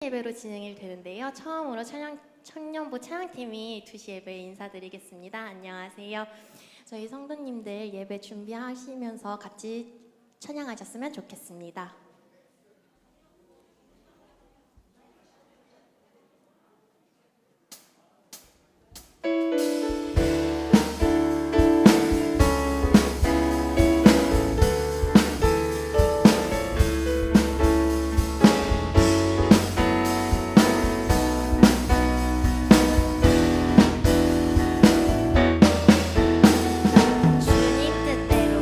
예배로 진행이 되는데요. 처음으로 청년부 찬양팀이 2시 예배에 인사드리겠습니다. 안녕하세요. 저희 성도님들 예배 준비하시면서 같이 찬양하셨으면 좋겠습니다. 주님 뜻대로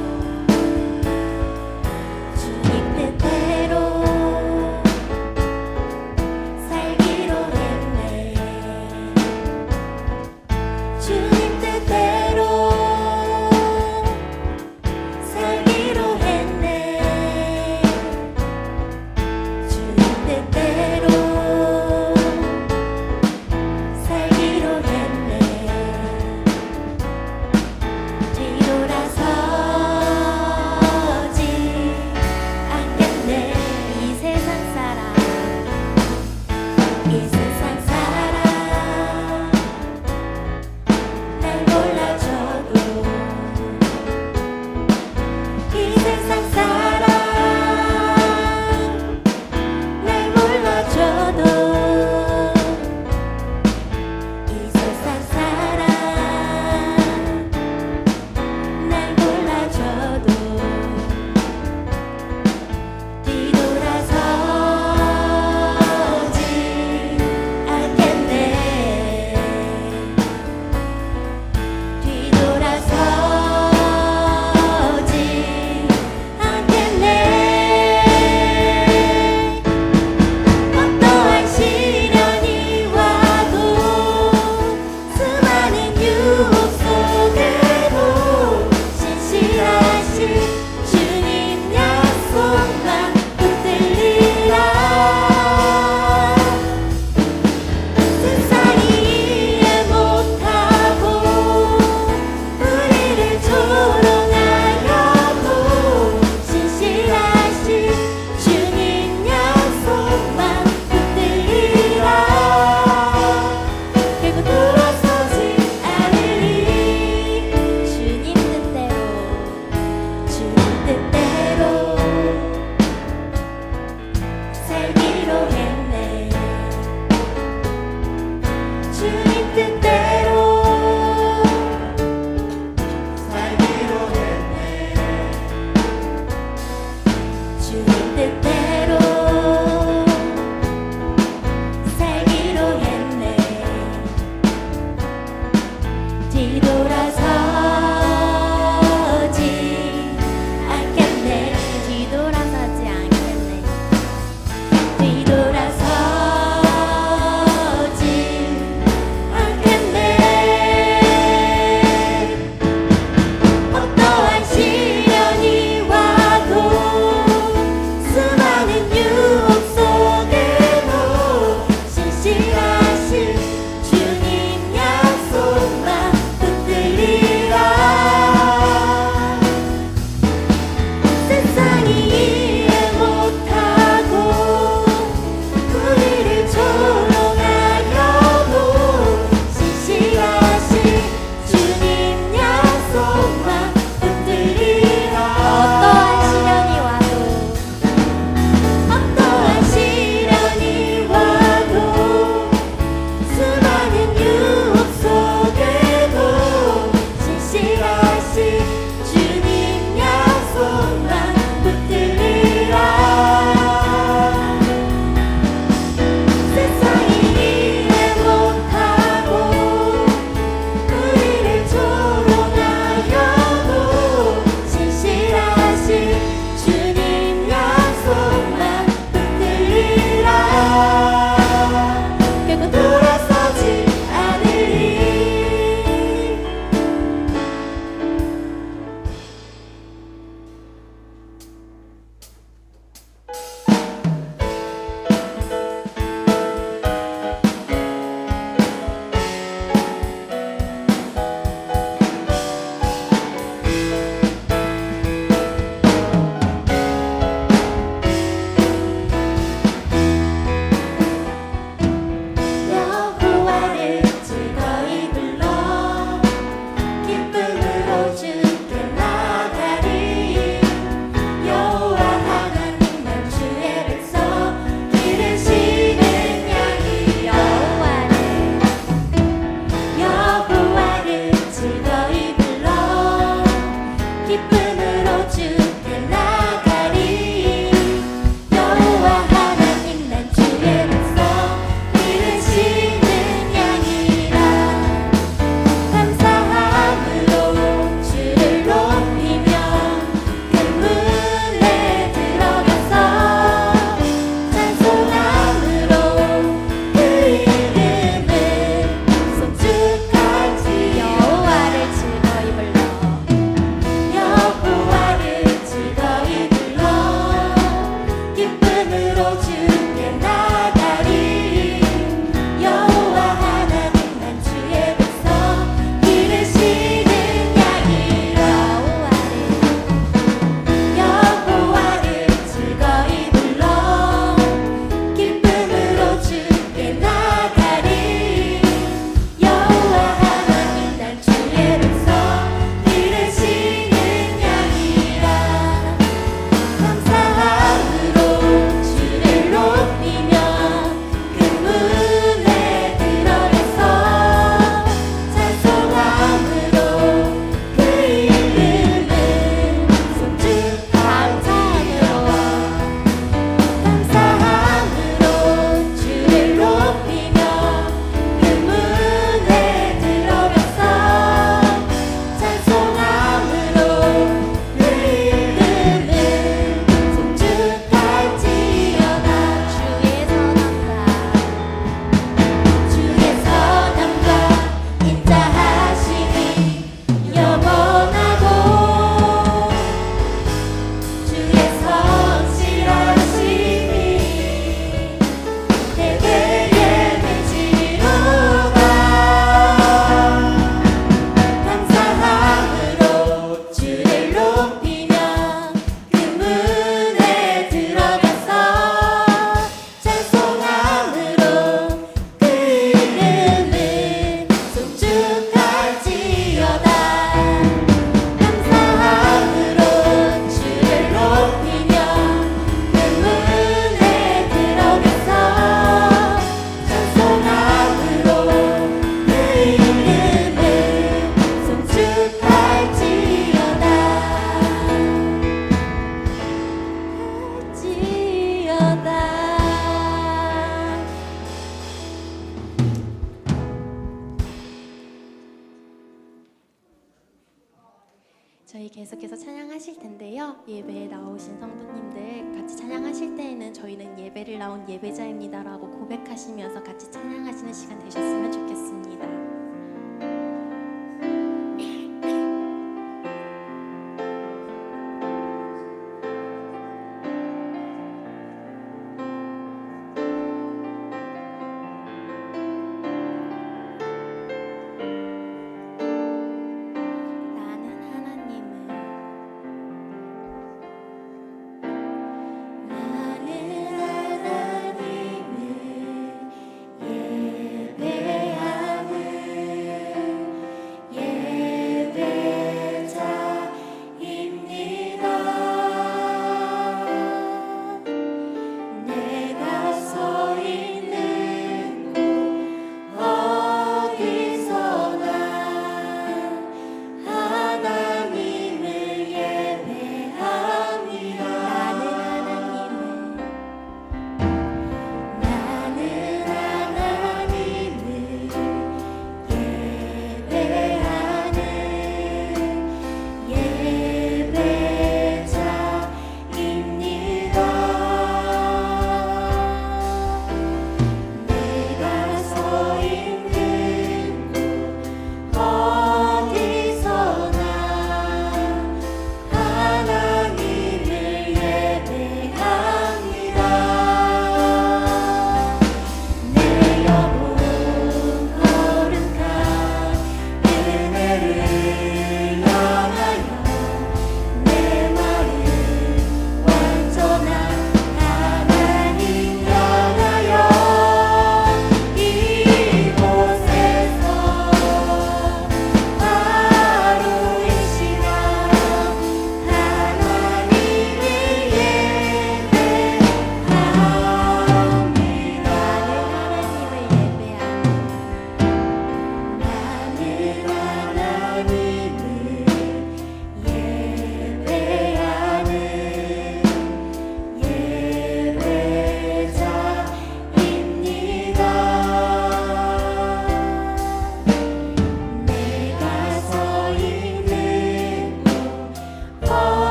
저희 계속해서 찬양하실 텐데요. 예배에 나오신 성도님들 같이 찬양하실 때에는 저희는 예배를 나온 예배자입니다라고 고백하시면서 같이 찬양하시는 시간 되셨으면 좋겠습니다.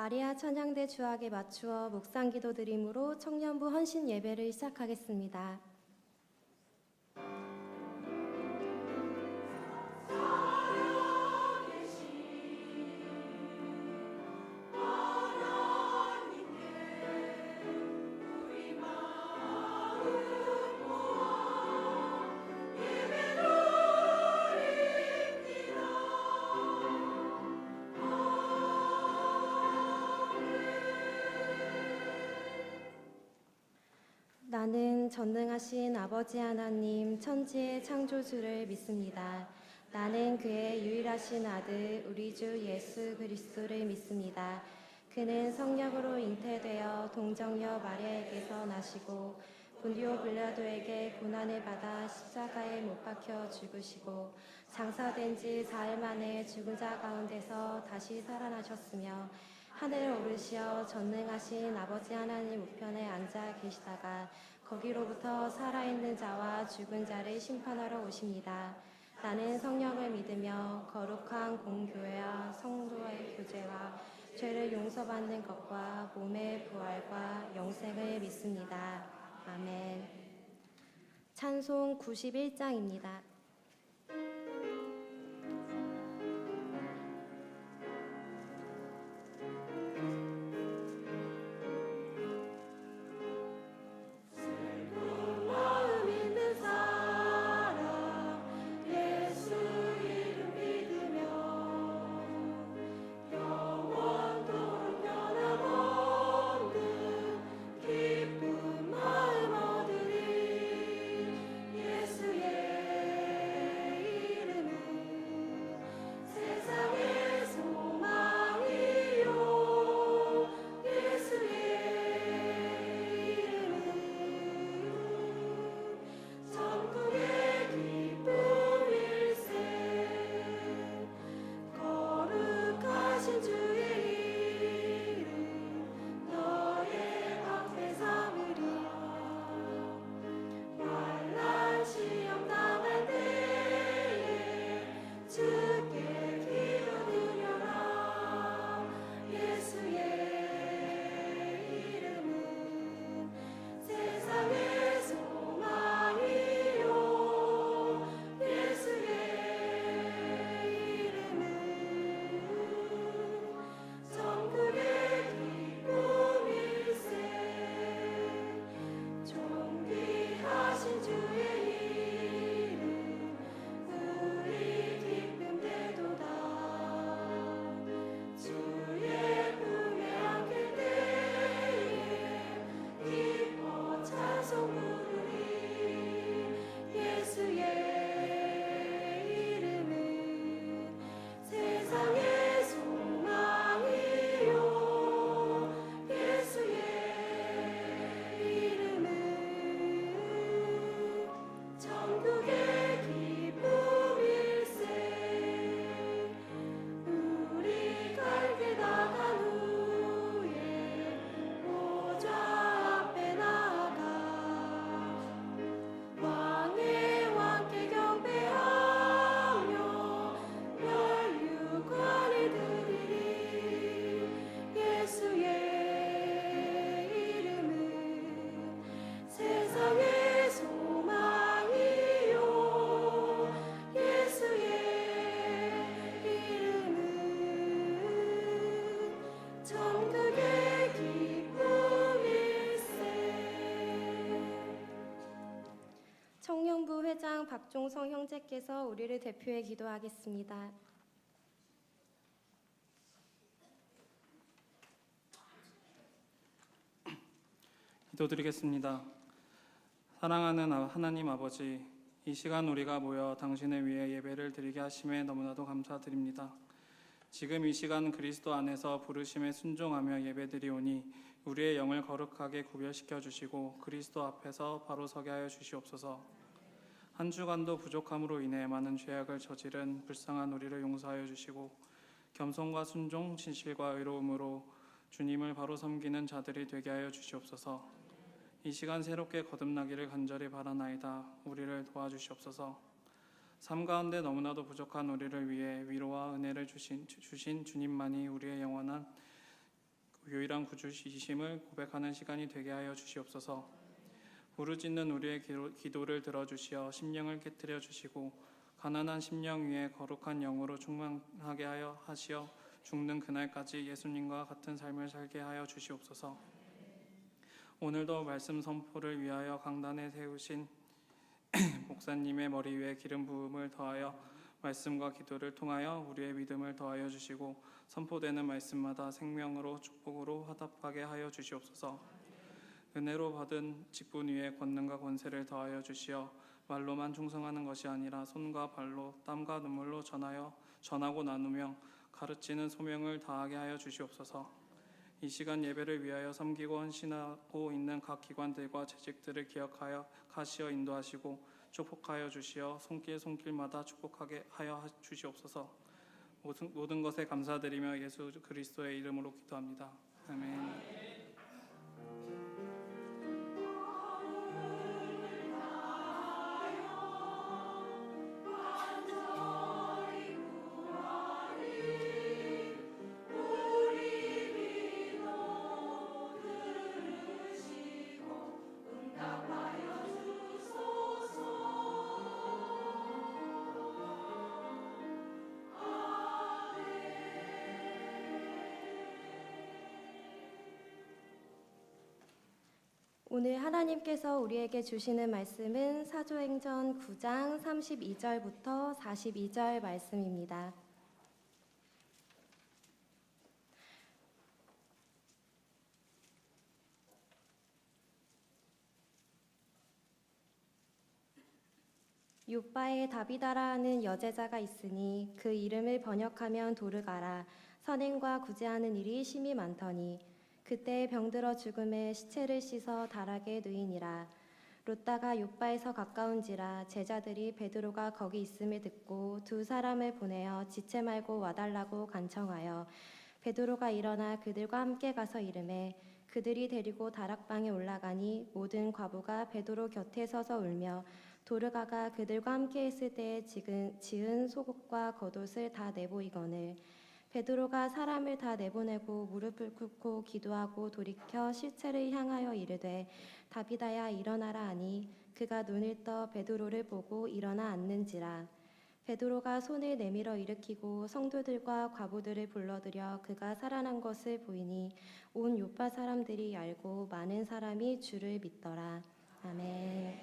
마리아 찬양대 주악에 맞추어 묵상 기도 드림으로 청년부 헌신 예배를 시작하겠습니다. 하나님께 우리 마음을 나는 전능하신 아버지 하나님 천지의 창조주를 믿습니다. 나는 그의 유일하신 아들 우리 주 예수 그리스도를 믿습니다. 그는 성령으로 잉태되어 동정녀 마리아에게서 나시고 본디오 빌라도에게 고난을 받아 십자가에 못 박혀 죽으시고 장사된 지 사흘 만에 죽은 자 가운데서 다시 살아나셨으며 하늘에 오르시어 전능하신 아버지 하나님 우편에 앉아 계시다가 거기로부터 살아있는 자와 죽은 자를 심판하러 오십니다. 나는 성령을 믿으며 거룩한 공교회와 성도의 교제와 죄를 용서받는 것과 몸의 부활과 영생을 믿습니다. 아멘. 찬송 91장입니다. 청년부 회장 박종성 형제께서 우리를 대표해 기도하겠습니다. 기도드리겠습니다. 사랑하는 하나님 아버지, 이 시간 우리가 모여 당신을 위해 예배를 드리게 하심에 너무나도 감사드립니다. 지금 이 시간 그리스도 안에서 부르심에 순종하며 예배드리오니 우리의 영을 거룩하게 구별시켜 주시고 그리스도 앞에서 바로 서게 하여 주시옵소서. 한 주간도 부족함으로 인해 많은 죄악을 저지른 불쌍한 우리를 용서하여 주시고 겸손과 순종, 진실과 의로움으로 주님을 바로 섬기는 자들이 되게 하여 주시옵소서. 이 시간 새롭게 거듭나기를 간절히 바라나이다. 우리를 도와주시옵소서. 삶 가운데 너무나도 부족한 우리를 위해 위로와 은혜를 주신 주님만이 우리의 영원한 유일한 구주이심을 고백하는 시간이 되게 하여 주시옵소서. 부르짖는 우리의 기도를 들어주시어 심령을 깨뜨려 주시고 가난한 심령 위에 거룩한 영으로 충만하게 하시어 죽는 그날까지 예수님과 같은 삶을 살게 하여 주시옵소서. 오늘도 말씀 선포를 위하여 강단에 세우신 목사님의 머리 위에 기름 부음을 더하여 말씀과 기도를 통하여 우리의 믿음을 더하여 주시고 선포되는 말씀마다 생명으로 축복으로 화답하게 하여 주시옵소서. 은혜로 받은 직분 위에 권능과 권세를 더하여 주시어 말로만 충성하는 것이 아니라 손과 발로 땀과 눈물로 전하고 나누며 가르치는 소명을 다하게 하여 주시옵소서. 이 시간 예배를 위하여 섬기고 헌신하고 있는 각 기관들과 재직들을 기억하여 가시어 인도하시고 축복하여 주시어 손길마다 축복하게 하여 주시옵소서. 모든 것에 감사드리며 예수 그리스도의 이름으로 기도합니다. 아멘. 오늘 하나님께서 우리에게 주시는 말씀은 사도행전 9장 32절부터 42절 말씀입니다. 요바에 다비다라 하는 여제자가 있으니 그 이름을 번역하면 도르가라. 선행과 구제하는 일이 심히 많더니 그때 병들어 죽음에 시체를 씻어 다락에 누이니라. 롯다가 요바에서 가까운지라 제자들이 베드로가 거기 있음을 듣고 두 사람을 보내어 지체 말고 와달라고 간청하여 베드로가 일어나 그들과 함께 가서 이르매 그들이 데리고 다락방에 올라가니 모든 과부가 베드로 곁에 서서 울며 도르가가 그들과 함께 있을 때에 지은 속옷과 겉옷을 다 내보이거늘 베드로가 사람을 다 내보내고 무릎을 꿇고 기도하고 돌이켜 실체를 향하여 이르되 다비다야 일어나라 하니 그가 눈을 떠 베드로를 보고 일어나 앉는지라. 베드로가 손을 내밀어 일으키고 성도들과 과부들을 불러들여 그가 살아난 것을 보이니 온 요파 사람들이 알고 많은 사람이 주를 믿더라. 아멘.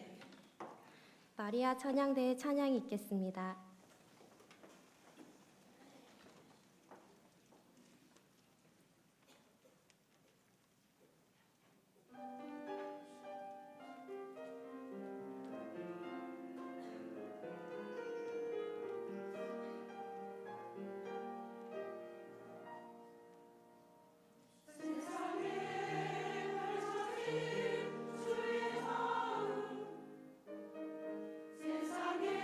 마리아 찬양대의 찬양이 있겠습니다. 세상에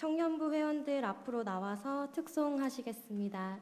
청년부 회원들 앞으로 나와서 특송하시겠습니다.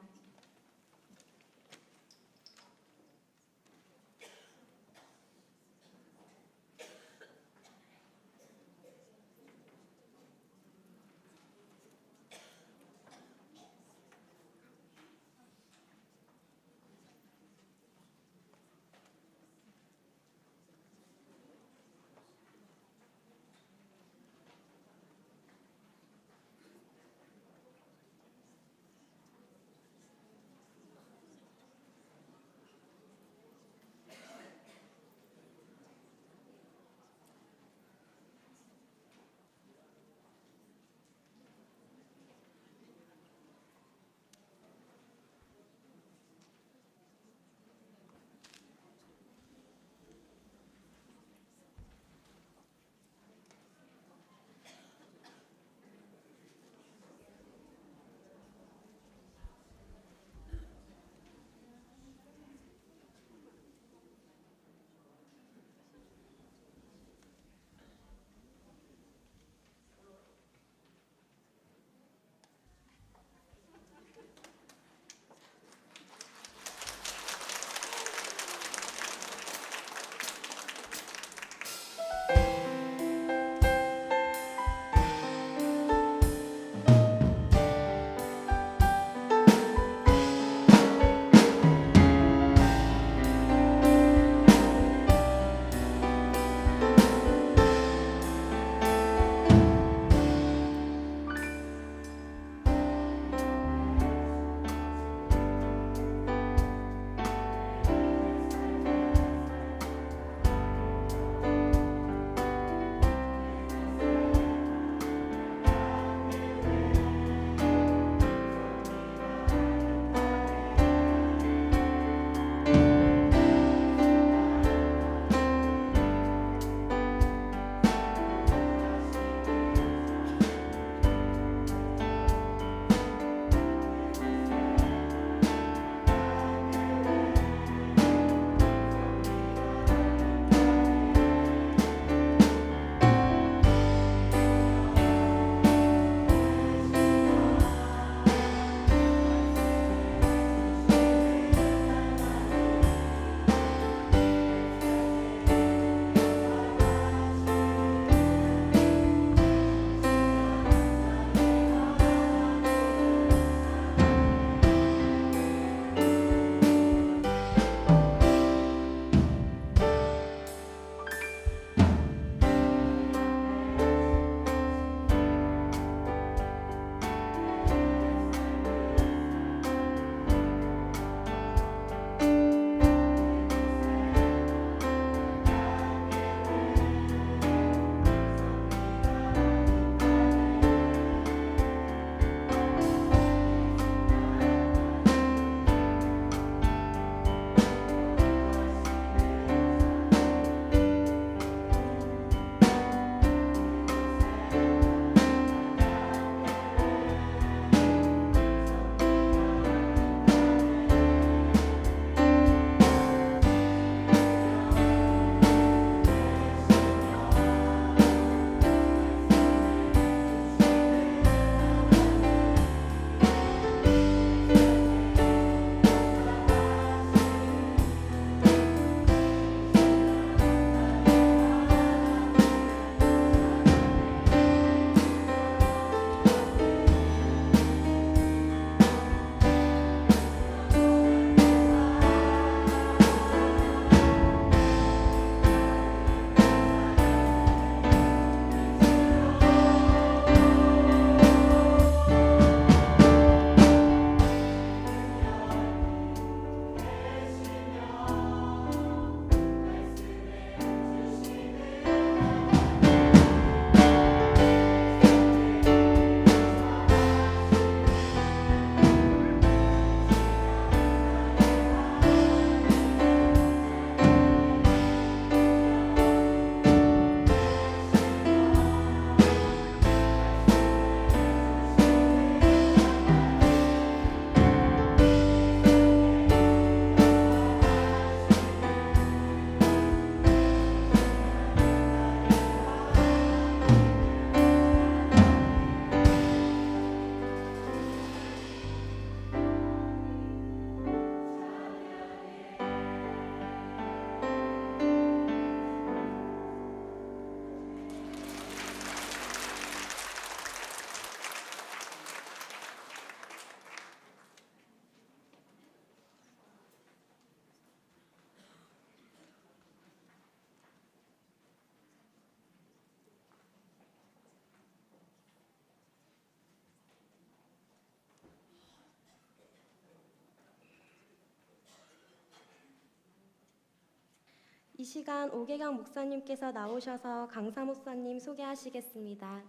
이 시간 오계강 목사님께서 나오셔서 강사 목사님 소개하시겠습니다.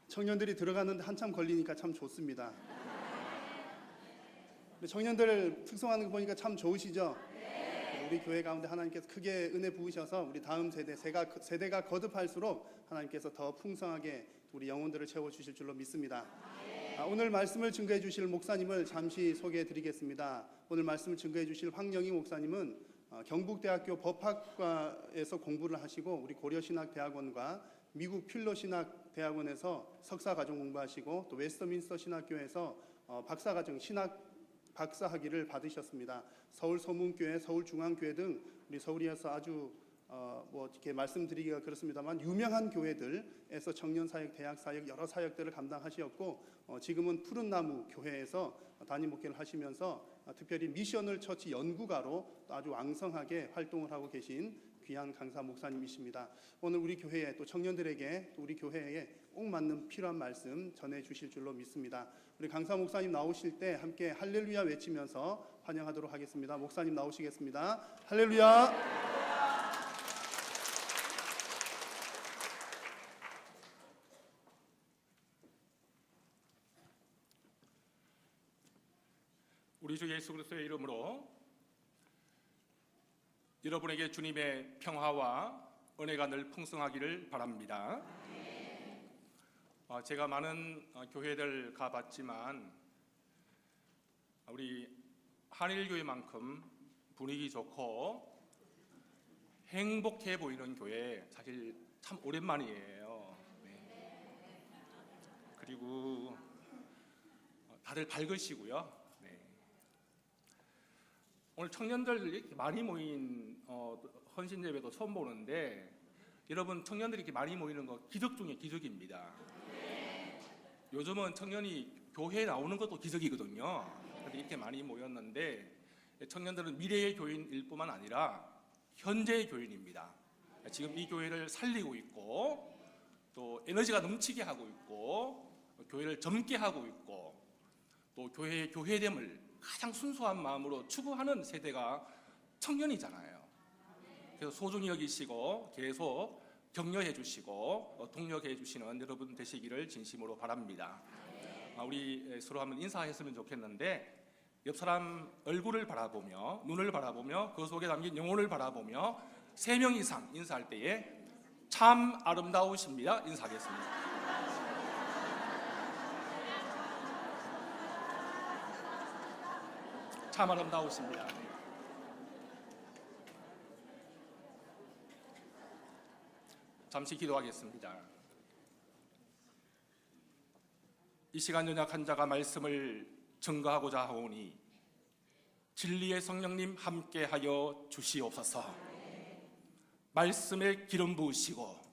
청년들이 들어가는데 한참 걸리니까 참 좋습니다. 청년들 특성하는 거 보니까 참 좋으시죠? 우리 교회 가운데 하나님께서 크게 은혜 부으셔서 우리 다음 세대가 거듭할수록 하나님께서 더 풍성하게 우리 영혼들을 채워주실 줄로 믿습니다. 오늘 말씀을 증거해 주실 목사님을 잠시 소개해 드리겠습니다. 오늘 말씀을 증거해 주실 황영희 목사님은 경북대학교 법학과에서 공부를 하시고 우리 고려신학대학원과 미국 필로신학대학원에서 석사과정 공부하시고 또 웨스터민스터 신학교에서 박사과정 박사학위를 받으셨습니다. 서울 소문교회, 서울중앙교회 등 우리 서울에서 아주 이렇게 말씀드리기가 그렇습니다만 유명한 교회들에서 청년사역, 대학사역 여러 사역들을 감당하셨고 지금은 푸른나무 교회에서 담임 목회를 하시면서 특별히 미셔널 처치 연구가로 아주 왕성하게 활동을 하고 계신 귀한 강사 목사님이십니다. 오늘 우리 교회에 또 청년들에게 또 우리 교회에 꼭 맞는 필요한 말씀 전해 주실 줄로 믿습니다. 우리 강사 목사님 나오실 때 함께 할렐루야 외치면서 환영하도록 하겠습니다. 목사님 나오시겠습니다. 할렐루야. 우리 주 예수 그리스도의 이름으로 여러분에게 주님의 평화와 은혜가 늘 풍성하기를 바랍니다. 제가 많은 교회들 가봤지만 우리 한일교회만큼 분위기 좋고 행복해 보이는 교회 사실 참 오랜만이에요. 그리고 다들 밝으시고요. 오늘 청년들 이렇게 많이 모인 헌신 예배도 처음 보는데 여러분 청년들이 이렇게 많이 모이는 거 기적 중에 기적입니다. 요즘은 청년이 교회에 나오는 것도 기적이거든요. 그런데 이렇게 많이 모였는데 청년들은 미래의 교인일 뿐만 아니라 현재의 교인입니다. 지금 이 교회를 살리고 있고 또 에너지가 넘치게 하고 있고 교회를 젊게 하고 있고 또 교회의 교회됨을 가장 순수한 마음으로 추구하는 세대가 청년이잖아요. 그래서 소중히 여기시고 계속 격려해 주시고 동력해 주시는 여러분 되시기를 진심으로 바랍니다. 우리 서로 한번 인사했으면 좋겠는데 옆 사람 얼굴을 바라보며 눈을 바라보며 그 속에 담긴 영혼을 바라보며 3명 이상 인사할 때에 참 아름다우십니다. 인사하겠습니다. 참 아름다우십니다. 잠시 기도하겠습니다. 이 시간 연약한 자가 말씀을 증거하고자 하오니 진리의 성령님 함께하여 주시옵소서. 말씀에 기름 부으시고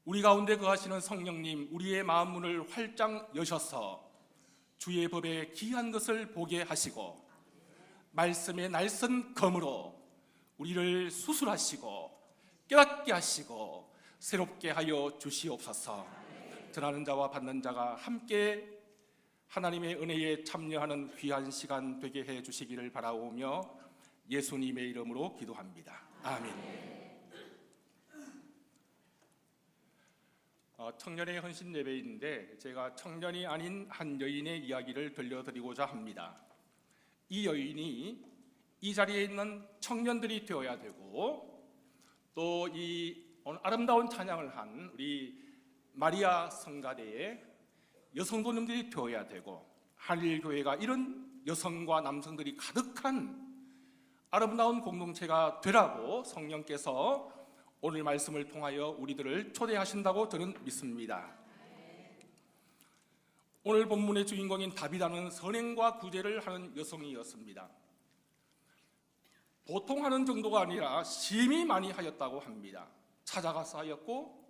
우리 가운데 거하시는 성령님 우리의 마음 문을 활짝 여셔서 주의 법에 귀한 것을 보게 하시고 말씀의 날선 검으로 우리를 수술하시고 깨닫게 하시고 새롭게 하여 주시옵소서. 전하는 자와 받는 자가 함께 하나님의 은혜에 참여하는 귀한 시간 되게 해 주시기를 바라오며 예수님의 이름으로 기도합니다. 아멘. 청년의 헌신 예배인데 제가 청년이 아닌 한 여인의 이야기를 들려드리고자 합니다. 이 여인이 이 자리에 있는 청년들이 되어야 되고 또 이 오늘 아름다운 찬양을 한 우리 마리아 성가대의 여성도님들이 되어야 되고 한일교회가 이런 여성과 남성들이 가득한 아름다운 공동체가 되라고 성령께서 오늘 말씀을 통하여 우리들을 초대하신다고 저는 믿습니다. 오늘 본문의 주인공인 다비다는 선행과 구제를 하는 여성이었습니다. 보통 하는 정도가 아니라 심히 많이 하였다고 합니다. 찾아가서 하였고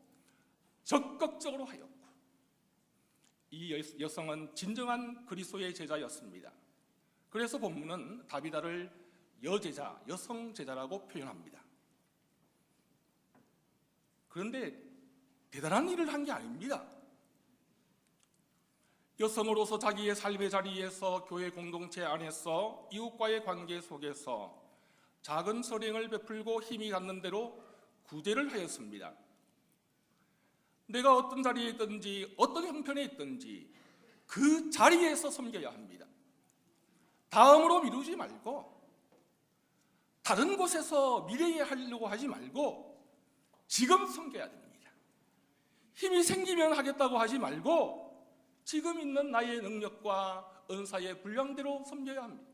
적극적으로 하였고 이 여성은 진정한 그리스도의 제자였습니다. 그래서 본문은 다비다를 여제자, 여성 제자라고 표현합니다. 그런데 대단한 일을 한 게 아닙니다. 여성으로서 자기의 삶의 자리에서 교회 공동체 안에서 이웃과의 관계 속에서 작은 선행을 베풀고 힘이 닿는 대로 구제를 하였습니다. 내가 어떤 자리에 있든지 어떤 형편에 있든지 그 자리에서 섬겨야 합니다. 다음으로 미루지 말고 다른 곳에서 미래에 하려고 하지 말고 지금 섬겨야 됩니다. 힘이 생기면 하겠다고 하지 말고 지금 있는 나의 능력과 은사의 분량대로 섬겨야 합니다.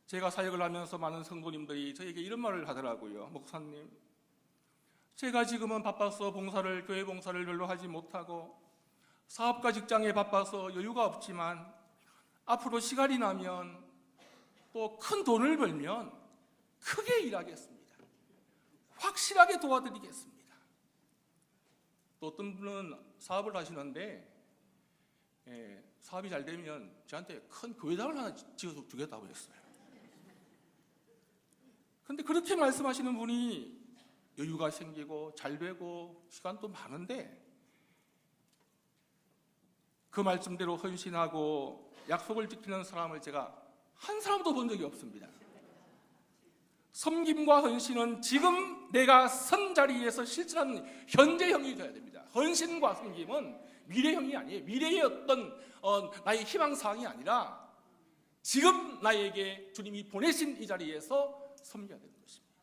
제가 사역을 하면서 많은 성도님들이 저에게 이런 말을 하더라고요. 목사님, 제가 지금은 바빠서 교회 봉사를 별로 하지 못하고 사업가 직장에 바빠서 여유가 없지만 앞으로 시간이 나면 또 큰 돈을 벌면 크게 일하겠습니다. 확실하게 도와드리겠습니다. 또 어떤 분은 사업을 하시는데 사업이 잘 되면 저한테 큰 교회당을 하나 지어서 주겠다고 했어요. 근데 그렇게 말씀하시는 분이 여유가 생기고 잘 되고 시간도 많은데 그 말씀대로 헌신하고 약속을 지키는 사람을 제가 한 사람도 본 적이 없습니다. 섬김과 헌신은 지금 내가 선 자리에서 실천하는 현재형이 되어야 됩니다. 헌신과 섬김은 미래형이 아니에요. 미래의 어떤 나의 희망사항이 아니라 지금 나에게 주님이 보내신 이 자리에서 섬겨야 되는 것입니다.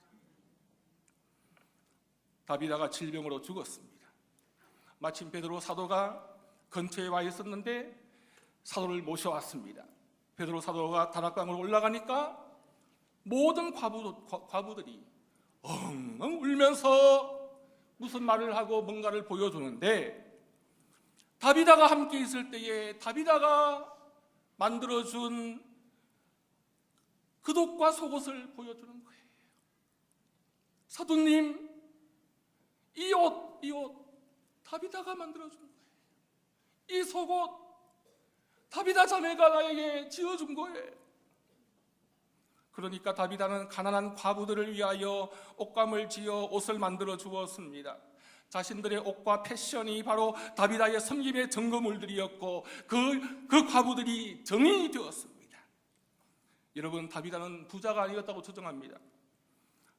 다비다가 질병으로 죽었습니다. 마침 베드로 사도가 근처에 와 있었는데 사도를 모셔왔습니다. 베드로 사도가 다락방으로 올라가니까 모든 과부들이 엉엉 울면서 무슨 말을 하고 뭔가를 보여주는데 다비다가 함께 있을 때에 다비다가 만들어준 겉옷과 속옷을 보여주는 거예요. 사도님, 이 옷 다비다가 만들어준 거예요. 이 속옷 다비다 자매가 나에게 지어준 거예요. 그러니까 다비다는 가난한 과부들을 위하여 옷감을 지어 옷을 만들어 주었습니다. 자신들의 옷과 패션이 바로 다비다의 섬김의 증거물들이었고 그 과부들이 정인이 되었습니다. 여러분, 다비다는 부자가 아니었다고 추정합니다.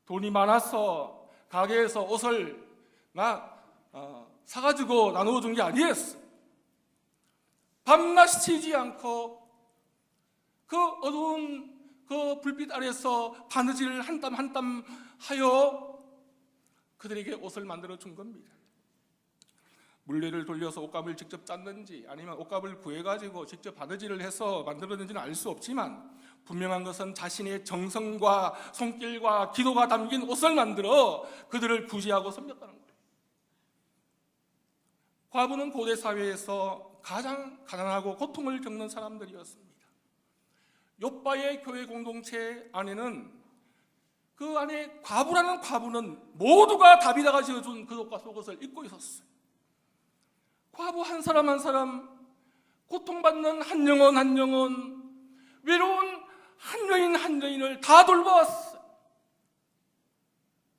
돈이 많아서 가게에서 옷을 사가지고 나누어 준 게 아니었어요. 밤낮 쉬지 않고 그 어두운 그 불빛 아래서 바느질을 한 땀 한 땀 하여 그들에게 옷을 만들어 준 겁니다. 물레를 돌려서 옷감을 직접 짰는지 아니면 옷감을 구해가지고 직접 바느질을 해서 만들었는지는 알 수 없지만 분명한 것은 자신의 정성과 손길과 기도가 담긴 옷을 만들어 그들을 구제하고 섬겼다는 거예요. 과부는 고대 사회에서 가장 가난하고 고통을 겪는 사람들이었습니다. 욥바의 교회 공동체 안에는 그 안에 과부라는 과부는 모두가 다비다가 지어준 겉옷과 속옷을 입고 있었어요. 과부 한 사람 한 사람, 고통받는 한 영혼 외로운 한 여인을 다 돌봐왔어요.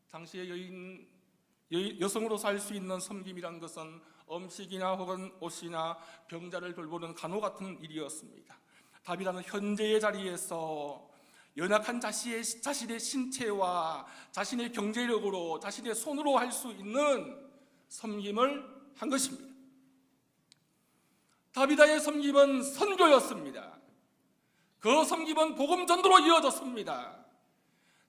당시의 여성으로서 할 수 있는 섬김이란 것은 음식이나 혹은 옷이나 병자를 돌보는 간호 같은 일이었습니다. 다비다는 현재의 자리에서 연약한 자신의 신체와 자신의 경제력으로 자신의 손으로 할 수 있는 섬김을 한 것입니다. 다비다의 섬김은 선교였습니다. 그 섬김은 복음 전도로 이어졌습니다.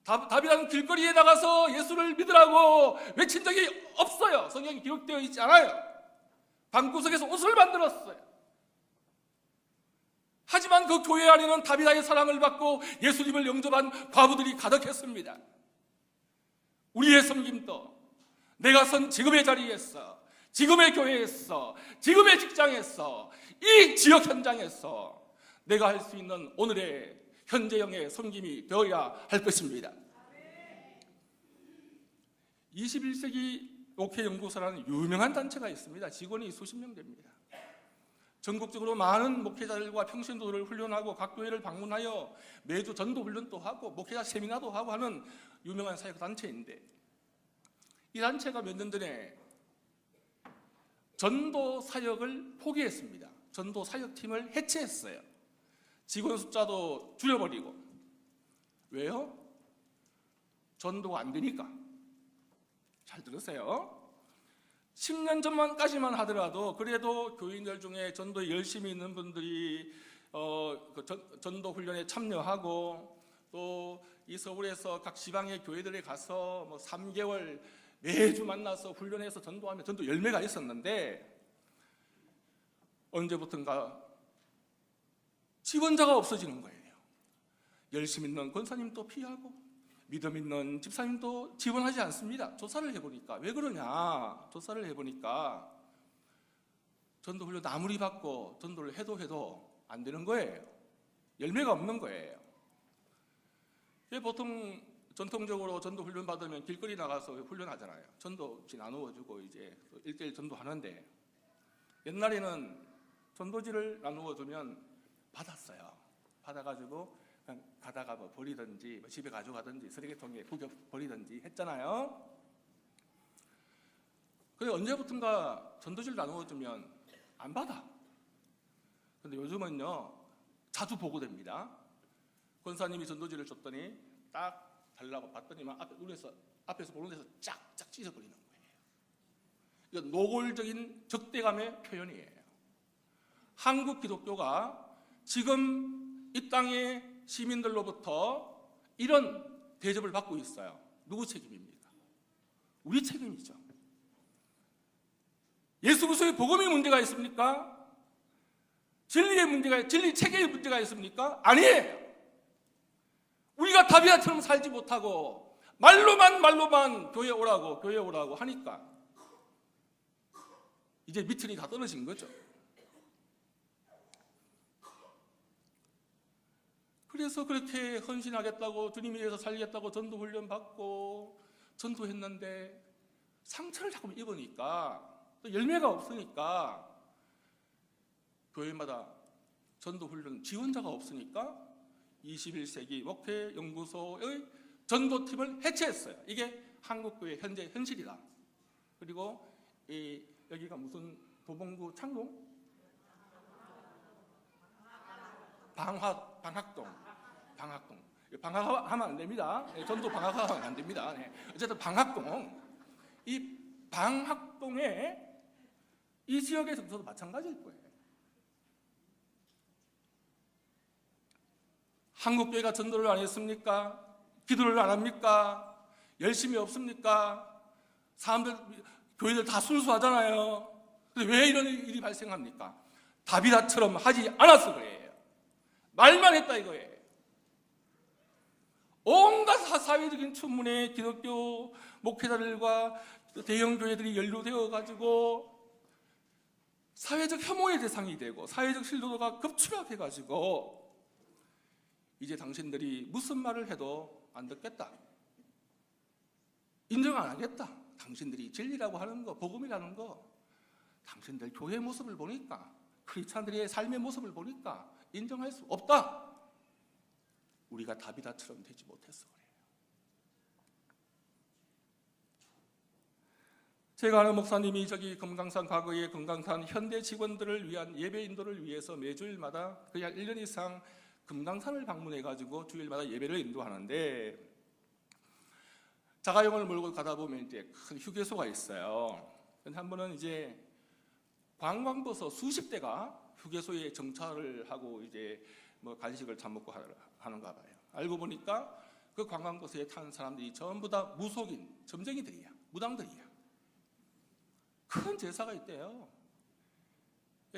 다비다는 길거리에 나가서 예수를 믿으라고 외친 적이 없어요. 성경에 기록되어 있지 않아요. 방구석에서 옷을 만들었어요. 하지만 그 교회 안에는 다비다의 사랑을 받고 예수님을 영접한 과부들이 가득했습니다. 우리의 섬김도 내가 선 지금의 자리에서, 지금의 교회에서, 지금의 직장에서, 이 지역 현장에서 내가 할 수 있는 오늘의 현재형의 섬김이 되어야 할 것입니다. 21세기 목회연구소라는 유명한 단체가 있습니다. 직원이 수십 명 됩니다. 전국적으로 많은 목회자들과 평신도들을 훈련하고 각 교회를 방문하여 매주 전도 훈련도 하고 목회자 세미나도 하고 하는 유명한 사역 단체인데, 이 단체가 몇 년 전에 전도 사역을 포기했습니다. 전도 사역팀을 해체했어요. 직원 숫자도 줄여버리고. 왜요? 전도가 안 되니까. 잘 들으세요. 10년 전만까지만 하더라도 그래도 교인들 중에 전도에 열심히 있는 분들이 전도 훈련에 참여하고 또 이 서울에서 각 지방의 교회들에 가서 뭐 3개월 매주 만나서 훈련해서 전도하면 전도 열매가 있었는데 언제부턴가 지원자가 없어지는 거예요. 열심 있는 권사님도 피하고 믿음 있는 집사님도 지원하지 않습니다. 조사를 해보니까 왜 그러냐? 조사를 해보니까 전도 훈련 아무리 받고 전도를 해도 안 되는 거예요. 열매가 없는 거예요. 보통 전통적으로 전도 훈련 받으면 길거리 나가서 훈련하잖아요. 전도지 나누어주고 이제 1대1 전도하는데 옛날에는 전도지를 나누어주면 받았어요. 받아가지고 그냥 가다가 뭐 버리든지 뭐 집에 가져가든지 쓰레기통에 구겨 버리든지 했잖아요. 근데 언제부턴가 전도지를 나누어주면 안 받아. 근데 요즘은요 자주 보고됩니다. 권사님이 전도지를 줬더니 딱 달라고 봤더니만 앞에 눈에서 앞에서 보는 데서 쫙쫙 찢어버리는 거예요. 이건 노골적인 적대감의 표현이에요. 한국 기독교가 지금 이 땅의 시민들로부터 이런 대접을 받고 있어요. 누구 책임입니까? 우리 책임이죠. 예수 그리스도의 복음의 문제가 있습니까? 진리 체계의 문제가 있습니까? 아니에요. 우리가 다비아처럼 살지 못하고 말로만 교회 오라고 하니까 이제 밑으로 다 떨어진 거죠. 그래서 그렇게 헌신하겠다고 주님 위해서 살겠다고 전도 훈련 받고 전도했는데 상처를 자꾸 입으니까 또 열매가 없으니까 교회마다 전도 훈련 지원자가 없으니까 21세기 목회연구소의 전도팀을 해체했어요. 이게 한국교회 현재 현실이다. 그리고 여기가 무슨 도봉구 창동? 방학동. 방학하면 안 됩니다. 전도 방학하면 안 됩니다. 네. 어쨌든 방학동. 이 방학동에 이 지역에서도 마찬가지일 거예요. 한국교회가 전도를 안 했습니까? 기도를 안 합니까? 열심히 없습니까? 사람들, 교회들 다 순수하잖아요. 근데 왜 이런 일이 발생합니까? 다비다처럼 하지 않았어 그래요. 말만 했다 이거예요. 온갖 사회적인 추문에 기독교 목회자들과 대형 교회들이 연루되어 가지고 사회적 혐오의 대상이 되고 사회적 신뢰도가 급추락해 가지고 이제 당신들이 무슨 말을 해도 안 듣겠다. 인정 안 하겠다. 당신들이 진리라고 하는 거, 복음이라는 거, 당신들 교회의 모습을 보니까, 크리스찬들의 삶의 모습을 보니까 인정할 수 없다. 우리가 다비다처럼 되지 못해서 그래요. 제가 아는 목사님이 저기 금강산 과거의 금강산 현대 직원들을 위한 예배 인도를 위해서 매주일마다 그냥 1년 이상 금강산을 방문해가지고 주일마다 예배를 인도하는데 자가용을 몰고 가다 보면 이제 큰 휴게소가 있어요. 근데 한 번은 이제 관광버스 수십 대가 휴게소에 정차를 하고 이제 뭐 간식을 사 먹고 하는가 봐요. 알고 보니까 그 관광버스에 탄 사람들이 전부 다 무속인 점쟁이들이야, 무당들이야. 큰 제사가 있대요.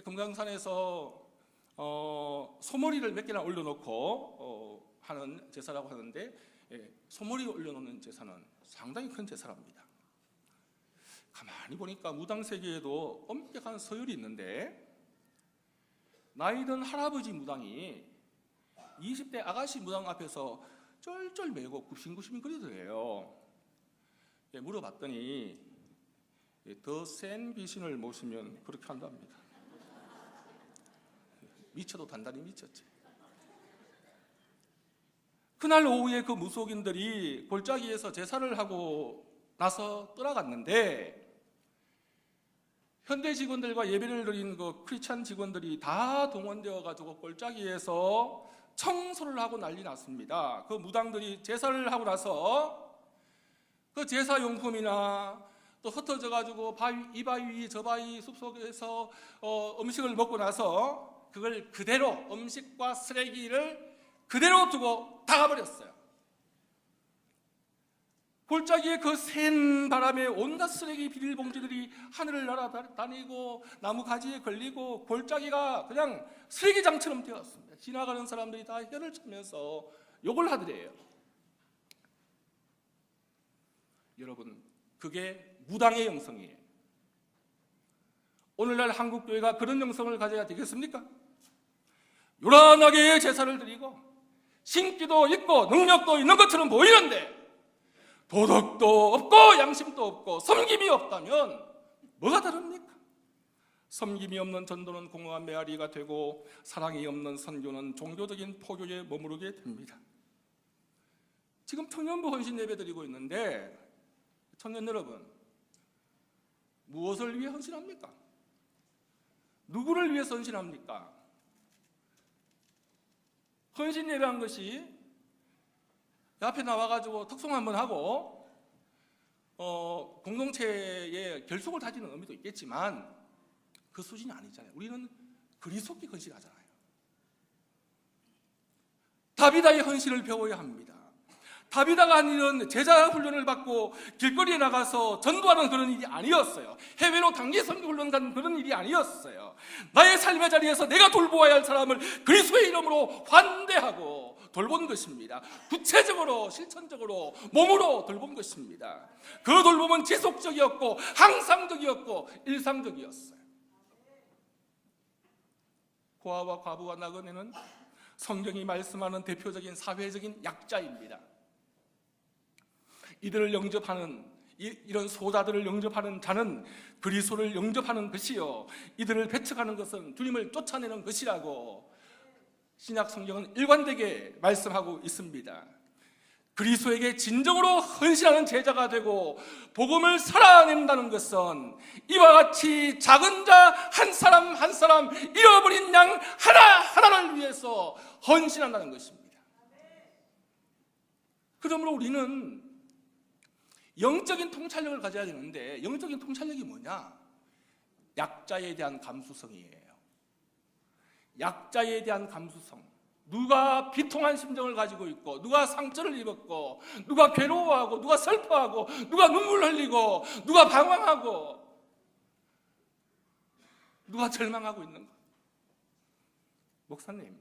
금강산에서 소머리를 몇 개나 올려놓고 하는 제사라고 하는데 소머리 올려놓는 제사는 상당히 큰 제사랍니다. 가만히 보니까 무당 세계에도 엄격한 서열이 있는데 나이든 할아버지 무당이 20대 아가씨 무당 앞에서 쩔쩔 매고 굽신굽신 거리더래요. 물어봤더니 더 센 귀신을 모시면 그렇게 한답니다. 미쳐도 단단히 미쳤지. 그날 오후에 그 무속인들이 골짜기에서 제사를 하고 나서 떠나갔는데 현대 직원들과 예배를 드린 그 크리스찬 직원들이 다 동원되어 가지고 골짜기에서 청소를 하고 난리 났습니다. 그 무당들이 제사를 하고 나서 그 제사 용품이나 또 흩어져 가지고 이 바위 저 바위 숲속에서 음식을 먹고 나서 그걸 그대로 음식과 쓰레기를 그대로 두고 나가버렸어요. 골짜기에 그 센 바람에 온갖 쓰레기 비닐봉지들이 하늘을 날아다니고 나무 가지에 걸리고 골짜기가 그냥 쓰레기장처럼 되었습니다. 지나가는 사람들이 다 혀를 차면서 욕을 하더래요. 여러분, 그게 무당의 영성이에요. 오늘날 한국교회가 그런 영성을 가져야 되겠습니까? 요란하게 제사를 드리고 신기도 있고 능력도 있는 것처럼 보이는데 도덕도 없고 양심도 없고 섬김이 없다면 뭐가 다릅니까? 섬김이 없는 전도는 공허한 메아리가 되고 사랑이 없는 선교는 종교적인 포교에 머무르게 됩니다. 지금 청년부 헌신 예배 드리고 있는데 청년 여러분, 무엇을 위해 헌신합니까? 누구를 위해 헌신합니까? 헌신 예배한 것이 앞에 나와가지고 특송 한번 하고 공동체의 결속을 다지는 의미도 있겠지만 그 수준이 아니잖아요. 우리는 그리스도께 헌신하잖아요. 다비다의 헌신을 배워야 합니다. 다비다가 한 일은 제자 훈련을 받고 길거리에 나가서 전도하는 그런 일이 아니었어요. 해외로 단기 선교 훈련 간 그런 일이 아니었어요. 나의 삶의 자리에서 내가 돌보아야 할 사람을 그리스도의 이름으로 환대하고 돌본 것입니다. 구체적으로 실천적으로 몸으로 돌본 것입니다. 그 돌봄은 지속적이었고 항상적이었고 일상적이었어요. 고아와 과부와 나그네는 성경이 말씀하는 대표적인 사회적인 약자입니다. 이들을 영접하는 이런 소자들을 영접하는 자는 그리스도를 영접하는 것이요, 이들을 배척하는 것은 주님을 쫓아내는 것이라고 신약 성경은 일관되게 말씀하고 있습니다. 그리스도에게 진정으로 헌신하는 제자가 되고 복음을 살아낸다는 것은 이와 같이 작은 자 한 사람 한 사람, 잃어버린 양 하나하나를 위해서 헌신한다는 것입니다. 그러므로 우리는 영적인 통찰력을 가져야 되는데, 영적인 통찰력이 뭐냐? 약자에 대한 감수성이에요. 약자에 대한 감수성. 누가 비통한 심정을 가지고 있고, 누가 상처를 입었고, 누가 괴로워하고, 누가 슬퍼하고, 누가 눈물 흘리고, 누가 방황하고, 누가 절망하고 있는 것. 목사님,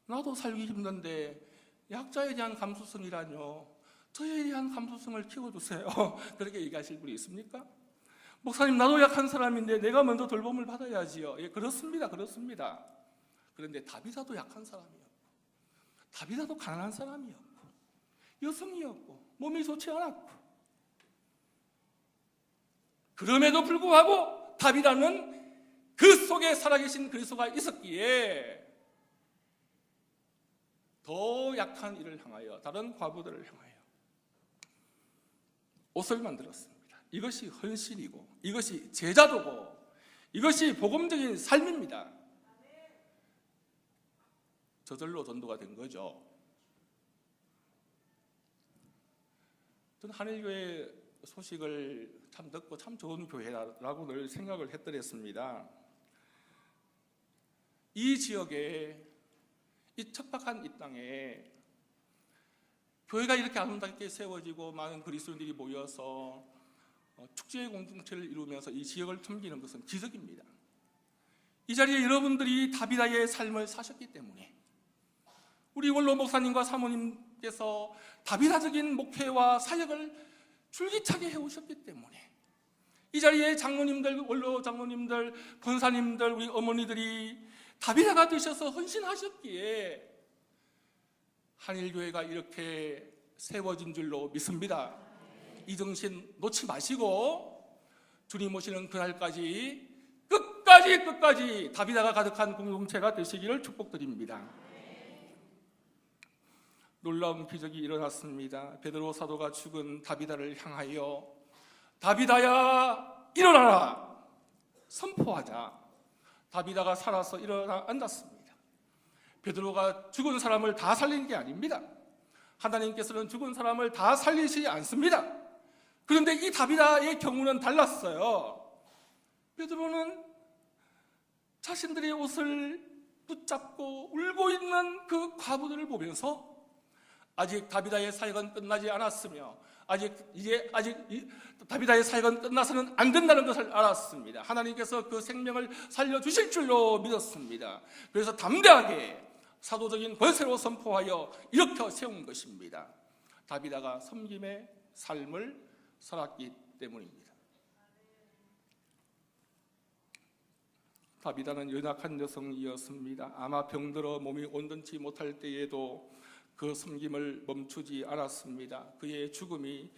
나도 살기 힘든데 약자에 대한 감수성이라뇨. 저에 대한 감수성을 키워주세요. 그렇게 얘기하실 분이 있습니까? 목사님, 나도 약한 사람인데 내가 먼저 돌봄을 받아야지요. 예, 그렇습니다. 그렇습니다. 그런데 다비다도 약한 사람이었고, 다비다도 가난한 사람이었고, 여성이었고, 몸이 좋지 않았고, 그럼에도 불구하고 다비다는 그 속에 살아계신 그리스도가 있었기에 더 약한 이를 향하여, 다른 과부들을 향하여 옷을 만들었습니다. 이것이 헌신이고, 이것이 제자도고, 이것이 복음적인 삶입니다. 저절로 전도가 된 거죠. 저는 한일교회 소식을 참 듣고 참 좋은 교회라고 늘 생각을 했더랬습니다. 이 지역에, 이 척박한 이 땅에 교회가 이렇게 아름답게 세워지고 많은 그리스도인들이 모여서 축제의 공동체를 이루면서 이 지역을 섬기는 것은 기적입니다. 이 자리에 여러분들이 다비다의 삶을 사셨기 때문에, 우리 원로 목사님과 사모님께서 다비다적인 목회와 사역을 줄기차게 해오셨기 때문에, 이 자리에 장로님들, 원로 장로님들, 권사님들, 우리 어머니들이 다비다가 되셔서 헌신하셨기에 한일교회가 이렇게 세워진 줄로 믿습니다. 이 정신 놓지 마시고 주님 오시는 그날까지 끝까지 다비다가 가득한 공동체가 되시기를 축복드립니다. 놀라운 기적이 일어났습니다. 베드로 사도가 죽은 다비다를 향하여, 다비다야 일어나라 선포하자 다비다가 살아서 일어나 앉았습니다. 베드로가 죽은 사람을 다 살린 게 아닙니다. 하나님께서는 죽은 사람을 다 살리시지 않습니다. 그런데 이 다비다의 경우는 달랐어요. 베드로는 자신들의 옷을 붙잡고 울고 있는 그 과부들을 보면서 아직 다비다의 사역은 끝나지 않았으며 아직 다비다의 사역은 끝나서는 안 된다는 것을 알았습니다. 하나님께서 그 생명을 살려주실 줄로 믿었습니다. 그래서 담대하게 사도적인 권세로 선포하여 일으켜 세운 것입니다. 다비다가 섬김의 삶을 살았기 때문입니다. 다비다는 연약한 여성이었습니다. 아마 병들어 몸이 온전치 못할 때에도 그 섬김을 멈추지 않았습니다. 그의 죽음이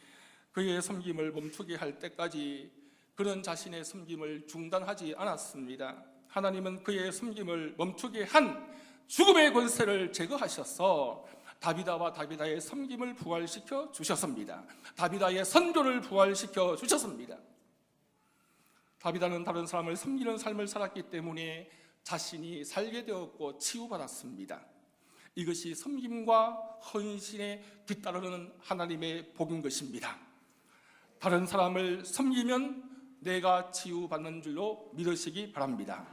그의 섬김을 멈추게 할 때까지 그는 자신의 섬김을 중단하지 않았습니다. 하나님은 그의 섬김을 멈추게 한 죽음의 권세를 제거하셔서 다비다와 다비다의 섬김을 부활시켜 주셨습니다. 다비다의 선교를 부활시켜 주셨습니다. 다비다는 다른 사람을 섬기는 삶을 살았기 때문에 자신이 살게 되었고 치유받았습니다. 이것이 섬김과 헌신에 뒤따르는 하나님의 복인 것입니다. 다른 사람을 섬기면 내가 치유받는 줄로 믿으시기 바랍니다.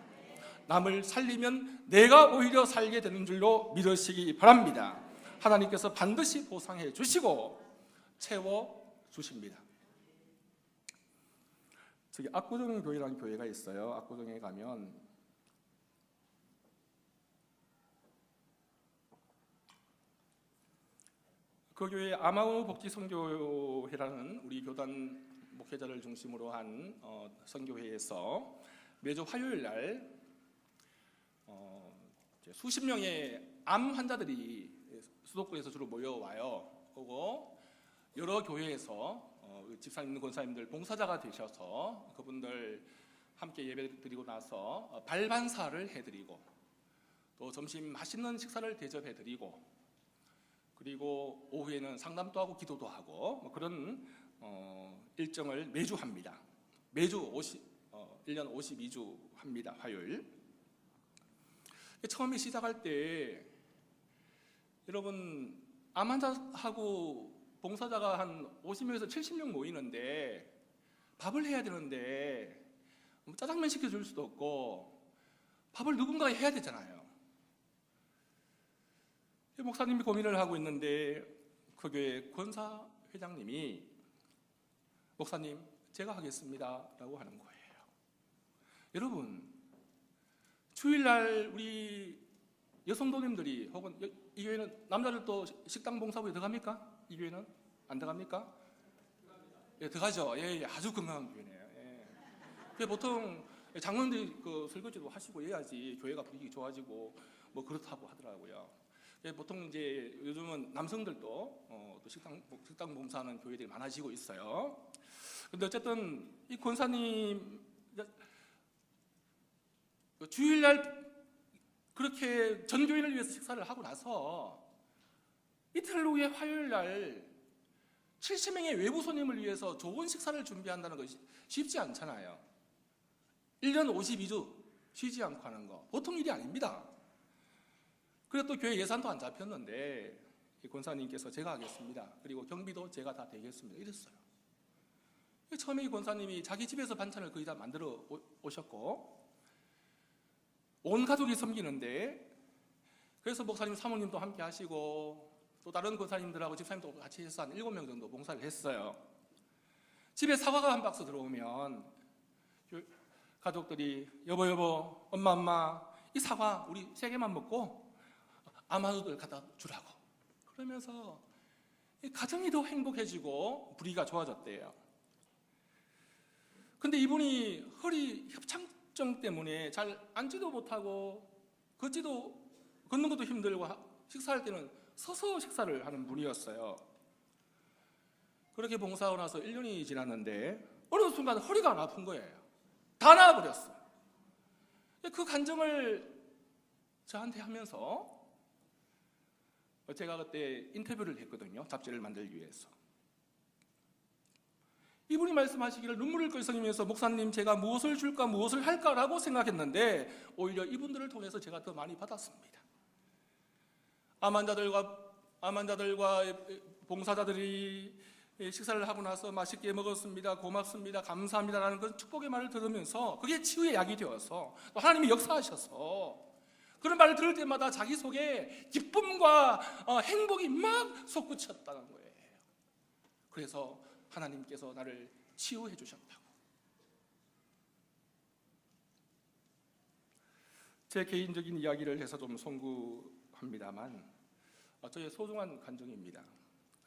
남을 살리면 내가 오히려 살게 되는 줄로 믿으시기 바랍니다. 하나님께서 반드시 보상해 주시고 채워 주십니다. 저기 압구정 교회라는 교회가 있어요. 압구정에 가면 그 교회 아마우 복지 선교회라는 우리 교단 목회자를 중심으로 한 선교회에서 매주 화요일 날 수십 명의 암 환자들이 수도권에서 주로 모여와요. 그리고 여러 교회에서 집사님, 권사님들 봉사자가 되셔서 그분들 함께 예배 드리고 나서 발반사를 해드리고 또 점심 맛있는 식사를 대접해드리고 그리고 오후에는 상담도 하고 기도도 하고 그런 일정을 매주 합니다. 매주 1년 52주 합니다. 화요일. 처음에 시작할 때 여러분 암 환자하고 봉사자가 한 50명에서 70명 모이는데 밥을 해야 되는데 짜장면 시켜줄 수도 없고 밥을 누군가 해야 되잖아요. 목사님이 고민을 하고 있는데 그 교회 권사 회장님이 목사님 제가 하겠습니다 라고 하는 거예요. 여러분 주일날 우리 여성도님들이 혹은 이 교회는 남자들도 식당 봉사부에 들어갑니까? 이 교회는 안 들어갑니까? 예, 들어가죠. 예, 아주 건강한 교회네요. 예. 보통 장로님들이 그 설거지도 하시고 해야지 교회가 분위기 좋아지고 뭐 그렇다고 하더라고요. 예, 보통 이제 요즘은 남성들도 또 식당 봉사하는 교회들이 많아지고 있어요. 근데 어쨌든 이 권사님 주일날 그렇게 전 교인을 위해서 식사를 하고 나서 이틀 후에 화요일날 70명의 외부 손님을 위해서 좋은 식사를 준비한다는 것이 쉽지 않잖아요. 1년 52주 쉬지 않고 하는 거 보통 일이 아닙니다. 그래서 또 교회 예산도 안 잡혔는데 이 권사님께서 제가 하겠습니다. 그리고 경비도 제가 다 대겠습니다. 이랬어요. 처음에 이 권사님이 자기 집에서 반찬을 거의 다 만들어 오셨고 온 가족이 섬기는데 그래서 목사님 사모님도 함께 하시고 또 다른 권사님들하고 집사님도 같이 해서 한 7명 정도 봉사를 했어요. 집에 사과가 한 박스 들어오면 가족들이 여보 엄마 이 사과 우리 3개만 먹고 아마도들 갖다 주라고 그러면서 가정이 더 행복해지고 분위기가 좋아졌대요. 근데 이분이 허리 협착증 때문에 잘 앉지도 못하고 걷는 것도 힘들고 식사할 때는 서서 식사를 하는 분이었어요. 그렇게 봉사하고 나서 1년이 지났는데 어느 순간 허리가 안 아픈 거예요. 다 나아버렸어요. 그 간증을 저한테 하면서 제가 그때 인터뷰를 했거든요. 잡지를 만들기 위해서. 이분이 말씀하시기를 눈물을 끌썩이면서 목사님 제가 무엇을 줄까 무엇을 할까라고 생각했는데 오히려 이분들을 통해서 제가 더 많이 받았습니다. 암환자들과 봉사자들이 식사를 하고 나서 맛있게 먹었습니다, 고맙습니다, 감사합니다라는 그 축복의 말을 들으면서 그게 치유의 약이 되어서 또 하나님이 역사하셔서 그런 말을 들을 때마다 자기 속에 기쁨과 행복이 막 솟구쳤다는 거예요. 그래서 하나님께서 나를 치유해 주셨다고. 제 개인적인 이야기를 해서 좀 송구합니다만 저의 소중한 간증입니다.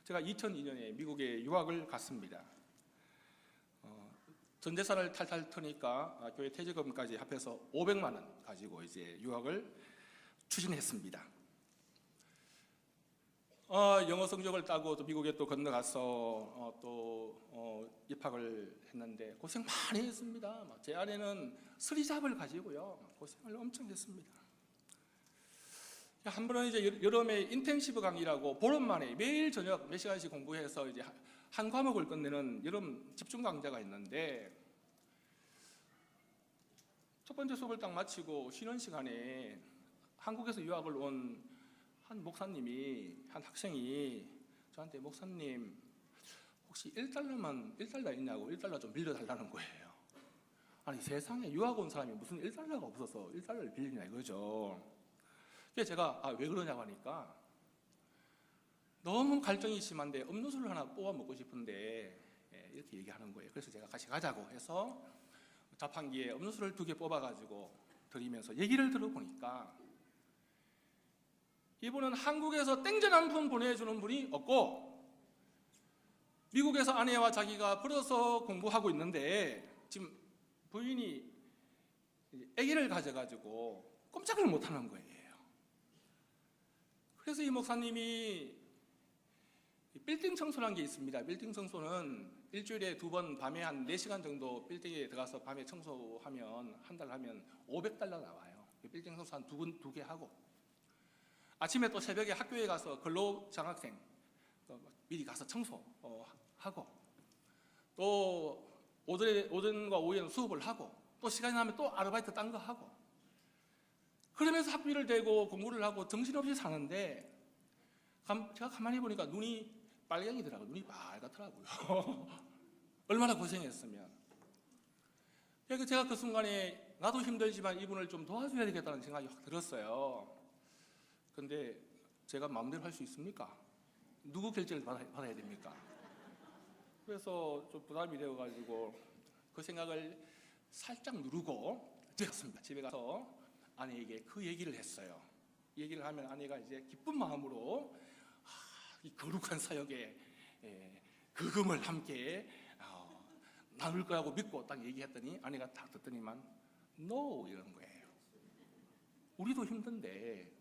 제가 2002년에 미국에 유학을 갔습니다. 전 재산을 탈탈 터니까 교회 퇴직금까지 합해서 500만 원 가지고 이제 유학을 추진했습니다. 영어 성적을 따고 또 미국에 또 건너가서 또 입학을 했는데 고생 많이 했습니다. 제 아내는 스리잡을 가지고요 고생을 엄청 했습니다. 한 번은 이제 여름에 인텐시브 강의라고 보름 만에 매일 저녁 몇 시간씩 공부해서 이제 한 과목을 끝내는 여름 집중 강좌가 있는데 첫 번째 수업을 딱 마치고 쉬는 시간에 한국에서 유학을 온 한 목사님이, 한 학생이 저한테 목사님 혹시 1달러 있냐고 1달러 좀 빌려달라는 거예요. 아니 세상에 유학 온 사람이 무슨 1달러가 없어서 1달러를 빌리냐 이거죠. 그래서 제가 왜 그러냐고 하니까 너무 갈증이 심한데 음료수를 하나 뽑아 먹고 싶은데 이렇게 얘기하는 거예요. 그래서 제가 같이 가자고 해서 자판기에 음료수를 2개 뽑아가지고 드리면서 얘기를 들어보니까 이분은 한국에서 땡전 한 푼 보내주는 분이 없고 미국에서 아내와 자기가 벌어서 공부하고 있는데 지금 부인이 아기를 가져가지고 꼼짝을 못하는 거예요. 그래서 이 목사님이 빌딩 청소라는 게 있습니다. 빌딩 청소는 일주일에 2번 밤에 한 4시간 정도 빌딩에 들어가서 밤에 청소하면 한 달 하면 $500 나와요. 빌딩 청소 한 2개 하고 아침에 또 새벽에 학교에 가서 근로장학생 미리 가서 청소하고 또 오전과 오후에는 수업을 하고 또 시간이 나면 또 아르바이트 딴 거 하고 그러면서 학비를 대고 공부를 하고 정신없이 사는데 제가 가만히 보니까 눈이 빨갱이더라고요. 눈이 빨갛더라고요. 얼마나 고생했으면. 그래서 제가 그 순간에 나도 힘들지만 이분을 좀 도와줘야 되겠다는 생각이 확 들었어요. 근데 제가 마음대로 할 수 있습니까? 누구 결제를 받아야 됩니까? 그래서 좀 부담이 되어가지고 그 생각을 살짝 누르고 되었습니다. 집에 가서 아내에게 그 얘기를 했어요. 이 얘기를 하면 아내가 이제 기쁜 마음으로 이 거룩한 사역에 그 금을 함께 나눌 거라고 믿고 딱 얘기했더니 아내가 딱 듣더니만 No 이러는 거예요. 우리도 힘든데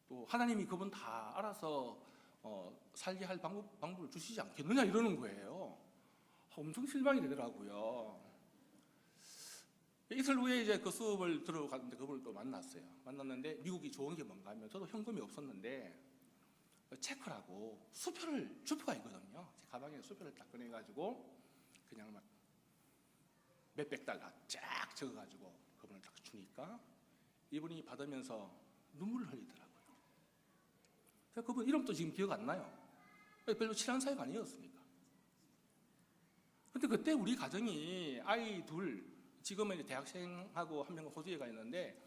또 하나님이 그분 다 알아서 살게 할 방법을 주시지 않겠느냐 이러는 거예요. 엄청 실망이 되더라고요. 이틀 후에 이제 그 수업을 들어갔는데 그분을 또 만났어요. 만났는데 미국이 좋은 게 뭔가 하면 저도 현금이 없었는데 체크라고 수표가 있거든요. 제 가방에 수표를 딱 꺼내가지고 그냥 막 몇백 달러 쫙 적어가지고 그분을 딱 주니까 이분이 받으면서 눈물을 흘리더라고요. 그분 이름도 지금 기억 안 나요. 별로 친한 사이가 아니었으니까. 근데 그때 우리 가정이 아이 둘, 지금은 대학생하고 한 명은 호주에 가 있는데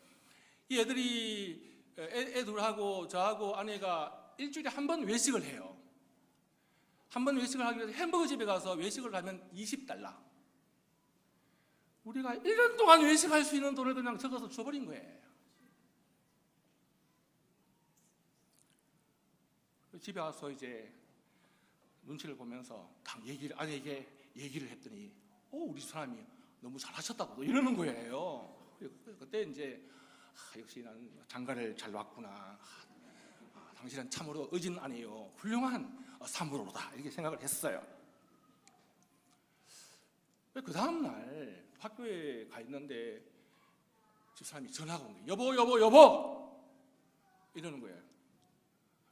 이 애들이 애 둘하고 저하고 아내가 일주일에 한 번 외식을 해요. 한 번 외식을 하기 위해서 햄버거 집에 가서 외식을 하면 $20. 우리가 1년 동안 외식할 수 있는 돈을 그냥 적어서 줘버린 거예요. 집에 와서 이제 눈치를 보면서 딱 아내에게 얘기를 했더니 우리 사람이 너무 잘하셨다고 이러는 거예요. 그때 이제 역시 나는 장가를 잘 왔구나. 당신은 참으로 의진 아니에요. 훌륭한 사무로다 이렇게 생각을 했어요. 그 다음날 학교에 가 있는데 집사람이 전화가 온 거예요. 여보 이러는 거예요.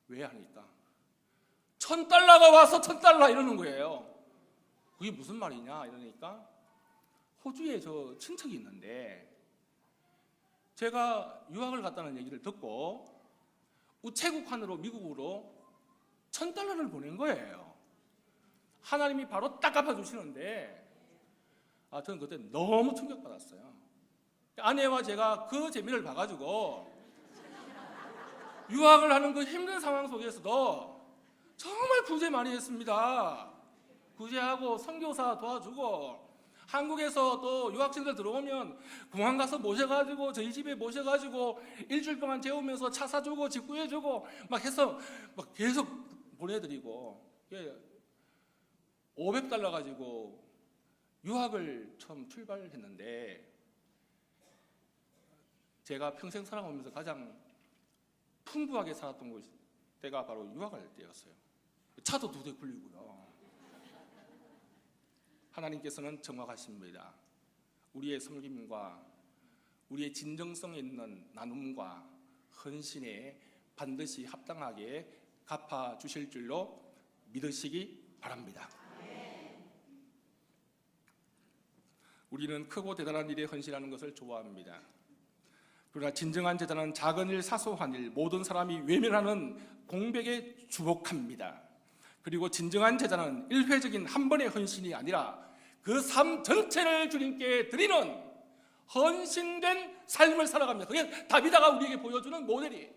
왜 하니까 $1,000가 와서 $1,000 이러는 거예요. 그게 무슨 말이냐 이러니까 호주에 저 친척이 있는데 제가 유학을 갔다는 얘기를 듣고 우체국환으로 미국으로 $1,000를 보낸 거예요. 하나님이 바로 딱 갚아주시는데 저는 그때 너무 충격받았어요. 아내와 제가 그 재미를 봐가지고 유학을 하는 그 힘든 상황 속에서도 정말 구제 많이 했습니다. 구제하고 선교사 도와주고, 한국에서 또 유학생들 들어오면 공항 가서 모셔가지고 저희 집에 모셔가지고 일주일 동안 재우면서 차 사주고 집 구해주고 막 해서 막 계속 보내드리고, $500 가지고 유학을 처음 출발했는데 제가 평생 살아오면서 가장 풍부하게 살았던 때가 바로 유학할 때였어요. 차도 2대 굴리고요. 하나님께서는 정확하십니다. 우리의 섬김과 우리의 진정성 있는 나눔과 헌신에 반드시 합당하게 갚아주실 줄로 믿으시기 바랍니다. 우리는 크고 대단한 일에 헌신하는 것을 좋아합니다. 그러나 진정한 제자는 작은 일, 사소한 일, 모든 사람이 외면하는 공백에 주목합니다. 그리고 진정한 제자는 일회적인 한 번의 헌신이 아니라 그 삶 전체를 주님께 드리는 헌신된 삶을 살아갑니다. 그게 다비다가 우리에게 보여주는 모델이에요.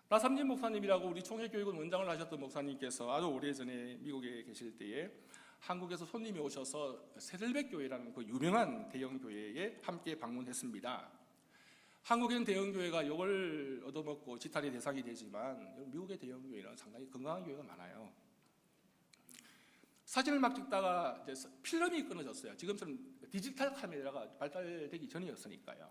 나삼진 목사님이라고 우리 총회교육원 원장을 하셨던 목사님께서 아주 오래전에 미국에 계실 때에 한국에서 손님이 오셔서 세들백 교회라는 그 유명한 대형 교회에 함께 방문했습니다. 한국엔 대형 교회가 욕을 얻어먹고 지탄의 대상이 되지만 미국의 대형 교회는 상당히 건강한 교회가 많아요. 사진을 막 찍다가 이제 필름이 끊어졌어요. 지금처럼 디지털 카메라가 발달되기 전이었으니까요.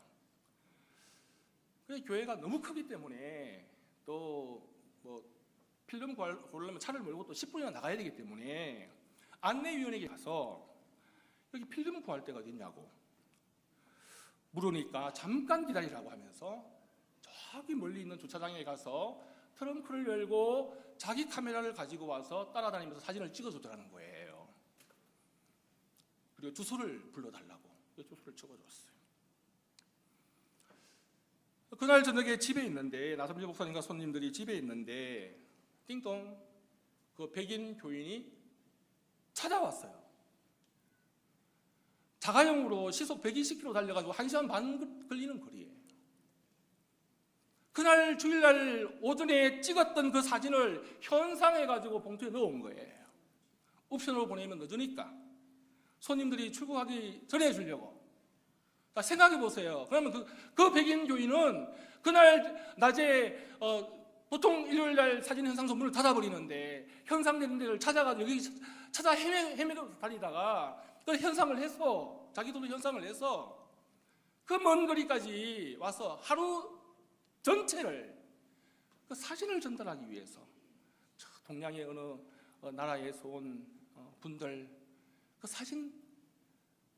그래서 교회가 너무 크기 때문에 또 뭐 필름 고르려면 차를 몰고 또 10분이나 나가야 되기 때문에 안내위원에게 가서 여기 필름 구할 데가 어딨냐고 물으니까 잠깐 기다리라고 하면서 저기 멀리 있는 주차장에 가서 트렁크를 열고 자기 카메라를 가지고 와서 따라다니면서 사진을 찍어주더라는 거예요. 그리고 주소를 불러달라고 주소를 적어줬어요. 그날 저녁에 집에 있는데 나삼진 목사님과 손님들이 집에 있는데 띵동 그 백인 교인이 찾아왔어요. 자가용으로 시속 120km 달려가지고 1시간 반 걸리는 거리예요. 그날 주일날 오전에 찍었던 그 사진을 현상해가지고 봉투에 넣어온 거예요. 옵션으로 보내면 늦으니까 손님들이 출국하기 전에 주려고. 생각해 보세요. 그러면 그 백인 교인은 그날 낮에 보통 일요일날 사진 현상소 문을 닫아버리는데 현상되는 데를 찾아가지고 여기 찾아 헤매고 다니다가 그 현상을 해서 자기도 현상을 해서 그 먼 거리까지 와서 하루 전체를 그 사진을 전달하기 위해서 동양의 어느 나라에서 온 분들 그 사진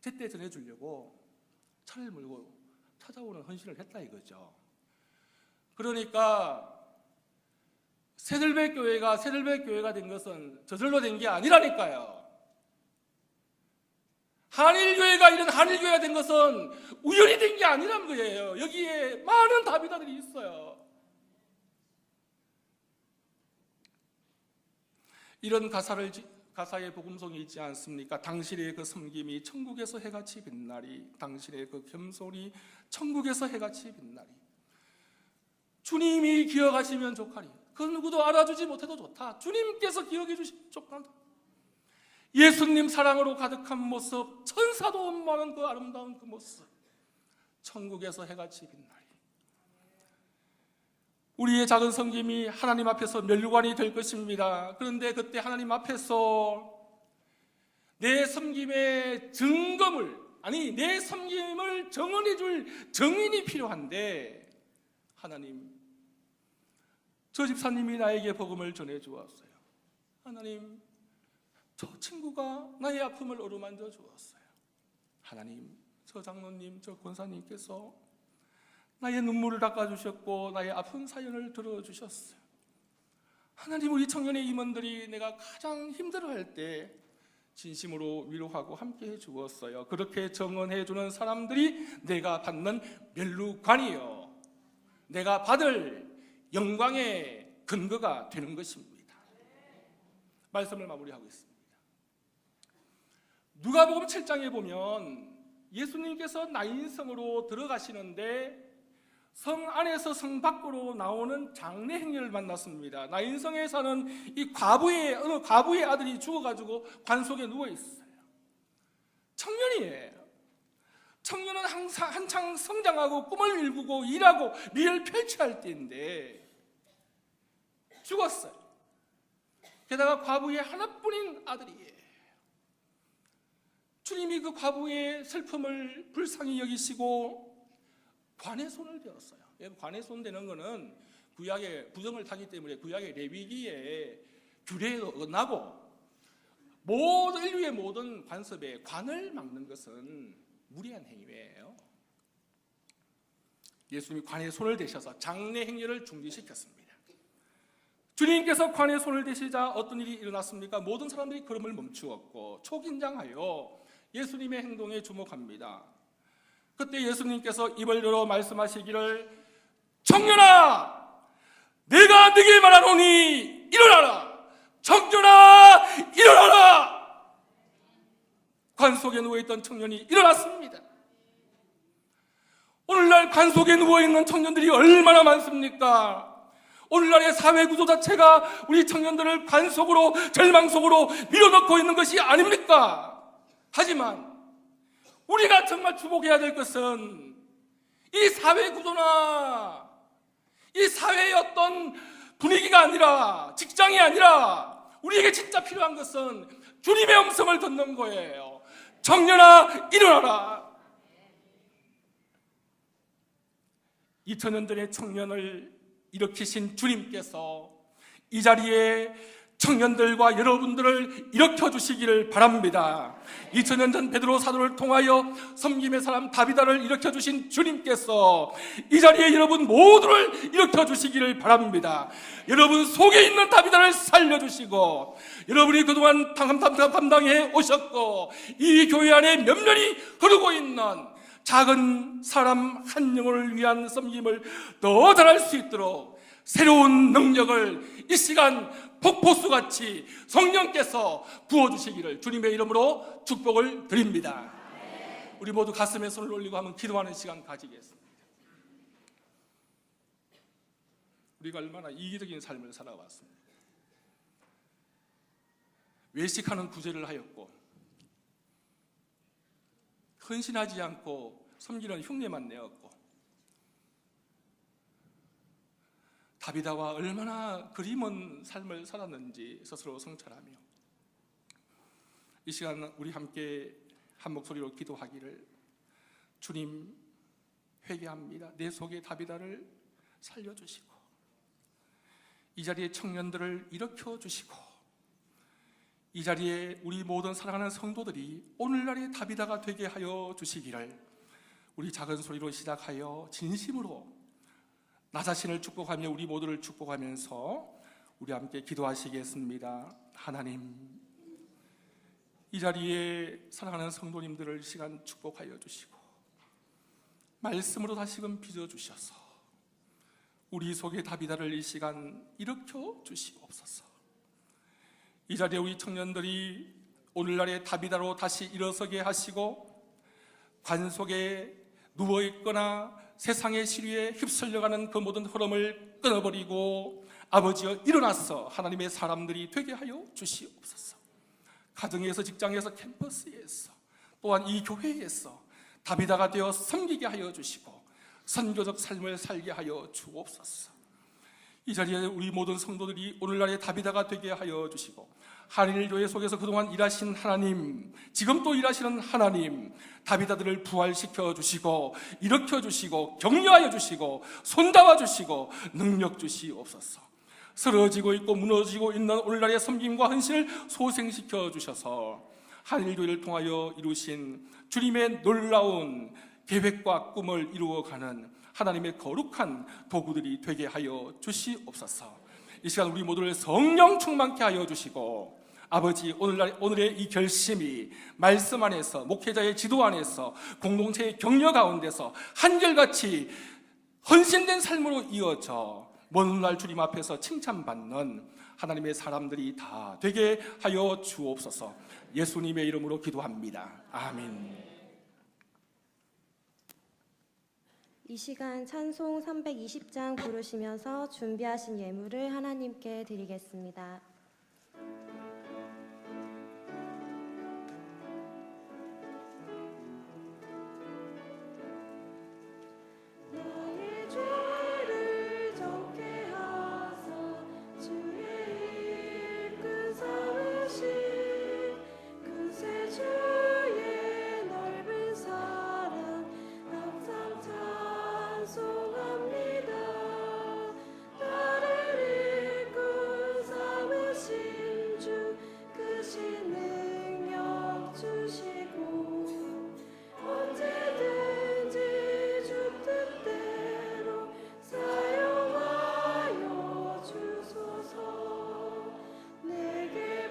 제때 전해주려고 차를 몰고 찾아오는 헌신을 했다 이거죠. 그러니까 세들백 교회가 된 것은 저절로 된 게 아니라니까요. 한일교회가 이런 한일교회가 된 것은 우연히 된 게 아니란 거예요. 여기에 많은 다비다들이 있어요. 이런 가사의 복음송이 있지 않습니까? 당신의 그 섬김이 천국에서 해같이 빛나리, 당신의 그 겸손이 천국에서 해같이 빛나리. 주님이 기억하시면 좋하리. 그 누구도 알아주지 못해도 좋다. 주님께서 기억해 주시면 좋다. 예수님 사랑으로 가득한 모습, 천사도 원망하는 그 아름다운 그 모습, 천국에서 해같이 빛나리. 우리의 작은 섬김이 하나님 앞에서 멸관이 될 것입니다. 그런데 그때 하나님 앞에서 내 섬김의 증거물, 내 섬김을 정언해 줄 증인이 필요한데, 하나님, 저 집사님이 나에게 복음을 전해 주었어요. 하나님, 저 친구가 나의 아픔을 어루만져 주었어요. 하나님, 저 장로님, 저 권사님께서 나의 눈물을 닦아주셨고 나의 아픈 사연을 들어주셨어요. 하나님, 우리 청년의 임원들이 내가 가장 힘들어할 때 진심으로 위로하고 함께해 주었어요. 그렇게 정언해 주는 사람들이 내가 받는 멸루관이요, 내가 받을 영광의 근거가 되는 것입니다. 말씀을 마무리하고 있습니다. 누가복음 7장에 보면 예수님께서 나인성으로 들어가시는데 성 안에서 성 밖으로 나오는 장례 행렬을 만났습니다. 나인성에 사는 이 어느 과부의 아들이 죽어가지고 관속에 누워 있어요. 청년이에요. 청년은 항상 한창 성장하고 꿈을 일구고 일하고 미래를 펼쳐야 할 때인데 죽었어요. 게다가 과부의 하나뿐인 아들이에요. 주님이 그 과부의 슬픔을 불쌍히 여기시고 관의 손을 대었어요. 관의 손 대는 것은 구약의 부정을 타기 때문에 구약의 레위기의 규례에 어긋나고 모든 인류의 모든 관습에 관을 막는 것은 무리한 행위예요. 예수님이 관의 손을 대셔서 장례 행렬을 중지시켰습니다. 주님께서 관의 손을 대시자 어떤 일이 일어났습니까? 모든 사람들이 걸음을 멈추었고 초긴장하여 예수님의 행동에 주목합니다. 그때 예수님께서 입을 열어 말씀하시기를, 청년아, 내가 네게 말하노니 일어나라. 청년아, 일어나라. 관 속에 누워있던 청년이 일어났습니다. 오늘날 관 속에 누워있는 청년들이 얼마나 많습니까? 오늘날의 사회 구조 자체가 우리 청년들을 관 속으로, 절망 속으로 밀어넣고 있는 것이 아닙니까? 하지만 우리가 정말 주목해야 될 것은 이 사회 구조나 이 사회의 어떤 분위기가 아니라, 직장이 아니라, 우리에게 진짜 필요한 것은 주님의 음성을 듣는 거예요. 청년아, 일어나라. 2000년 전에 청년을 일으키신 주님께서 이 자리에 청년들과 여러분들을 일으켜 주시기를 바랍니다. 2000년 전 베드로 사도를 통하여 섬김의 사람 다비다를 일으켜 주신 주님께서 이 자리에 여러분 모두를 일으켜 주시기를 바랍니다. 여러분 속에 있는 다비다를 살려주시고, 여러분이 그동안 담당해 오셨고 이 교회 안에 면면이 흐르고 있는 작은 사람 한 영혼을 위한 섬김을 더 잘할 수 있도록 새로운 능력을 이 시간 폭포수같이 성령께서 부어주시기를 주님의 이름으로 축복을 드립니다. 우리 모두 가슴에 손을 올리고 한번 기도하는 시간 가지겠습니다. 우리가 얼마나 이기적인 삶을 살아왔습니다. 외식하는 구제를 하였고 헌신하지 않고 섬기는 흉내만 내었고, 다비다와 얼마나 그림은 삶을 살았는지 스스로 성찰하며 이 시간 우리 함께 한 목소리로 기도하기를, 주님 회개합니다. 내 속에 다비다를 살려주시고 이 자리에 청년들을 일으켜 주시고 이 자리에 우리 모든 사랑하는 성도들이 오늘날의 다비다가 되게 하여 주시기를 우리 작은 소리로 시작하여 진심으로 나 자신을 축복하며 우리 모두를 축복하면서 우리 함께 기도하시겠습니다. 하나님, 이 자리에 사랑하는 성도님들을 시간 축복하여 주시고 말씀으로 다시금 빚어주셔서 우리 속의 다비다를 이 시간 일으켜 주시옵소서. 이 자리에 우리 청년들이 오늘날의 다비다로 다시 일어서게 하시고 관 속에 누워있거나 세상의 시류에 휩쓸려가는 그 모든 흐름을 끊어버리고 아버지여 일어나서 하나님의 사람들이 되게 하여 주시옵소서. 가정에서, 직장에서, 캠퍼스에서, 또한 이 교회에서 다비다가 되어 섬기게 하여 주시고 선교적 삶을 살게 하여 주옵소서. 이 자리에 우리 모든 성도들이 오늘날의 다비다가 되게 하여 주시고 한일교회 속에서 그동안 일하신 하나님, 지금 또 일하시는 하나님, 다비다들을 부활시켜 주시고 일으켜 주시고 격려하여 주시고 손잡아 주시고 능력 주시옵소서. 쓰러지고 있고 무너지고 있는 오늘날의 섬김과 헌신을 소생시켜 주셔서 한일교회를 통하여 이루신 주님의 놀라운 계획과 꿈을 이루어가는 하나님의 거룩한 도구들이 되게 하여 주시옵소서. 이 시간 우리 모두를 성령 충만케 하여 주시고, 아버지, 오늘의 이 결심이 말씀 안에서, 목회자의 지도 안에서, 공동체의 격려 가운데서 한결같이 헌신된 삶으로 이어져 먼 훗날 주님 앞에서 칭찬받는 하나님의 사람들이 다 되게 하여 주옵소서. 예수님의 이름으로 기도합니다. 아멘. 이 시간 찬송 320장 부르시면서 준비하신 예물을 하나님께 드리겠습니다. 나의 죄를 적게 하사 주의 큰 사랑하신 그새 주의 넓은 사랑 항상 찬송합니다. 나를 이끈 삼으신 주 크신 능력 주시고 언제든지 주 뜻대로 사용하여 주소서. 내게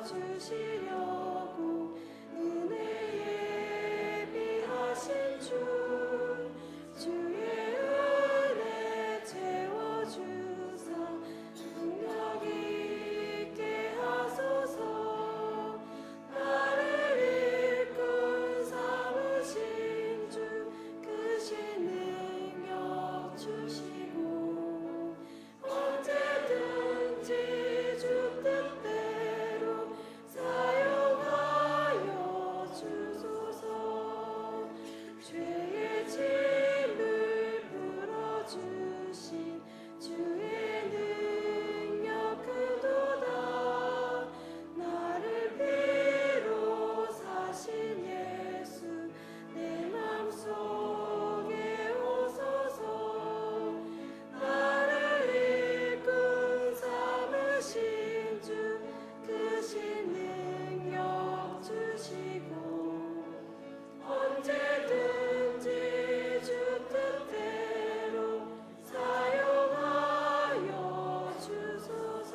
부어주시려고 은혜에 비하신 주 주의 은혜 채워주사 능력 있게 하소서. 나를 이끈 삼으신 주 크신 능력 주시고 언제든지 주 뜻대로 사용하여 주소서. 죄의 짐을 풀어주신 주의 능력 크도다. 나를 피로 사신 예수 내 맘속에 오소서. 나를 이끈 삼으신 주 크신 능력 주시고 언제든지 주 뜻대로 사용하여 주소서.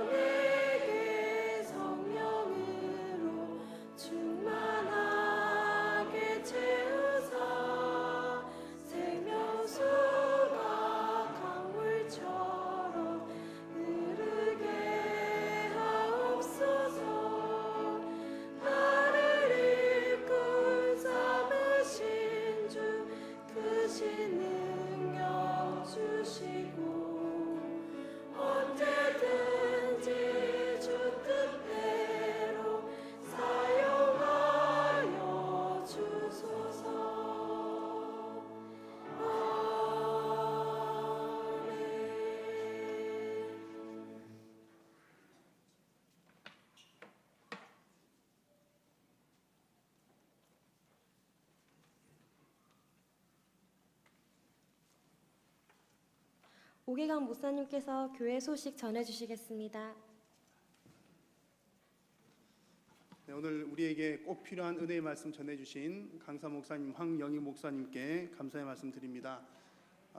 내게 성령으로 충만하게 채우사 생명수가 강물처럼 흐르게 하옵소서. 나를 이끈 삼으신 주 크신 능력 주시고 언제든지 주 뜻대로 사용하여 주소서. 아멘. 오계강 목사님께서 교회 소식 전해주시겠습니다. 네, 오늘 우리에게 꼭 필요한 은혜의 말씀 전해주신 강사 목사님, 황영희 목사님께 감사의 말씀 드립니다.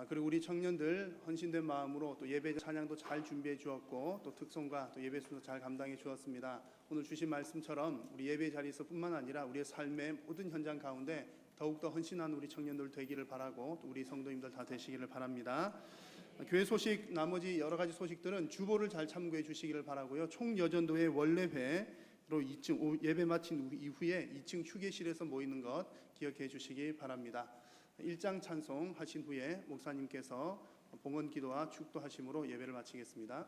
그리고 우리 청년들 헌신된 마음으로 또 예배 찬양도 잘 준비해 주었고 또 특송과 또 예배 순서 잘 감당해 주었습니다. 오늘 주신 말씀처럼 우리 예배 자리에서뿐만 아니라 우리의 삶의 모든 현장 가운데 더욱더 헌신한 우리 청년들 되기를 바라고 또 우리 성도님들 다 되시기를 바랍니다. 교회 소식, 나머지 여러 가지 소식들은 주보를 잘 참고해 주시기를 바라고요. 총여전도회 원래회로 2층 예배 마친 이후에 2층 휴게실에서 모이는 것 기억해 주시기 바랍니다. 1장 찬송 하신 후에 목사님께서 봉헌 기도와 축도하심으로 예배를 마치겠습니다.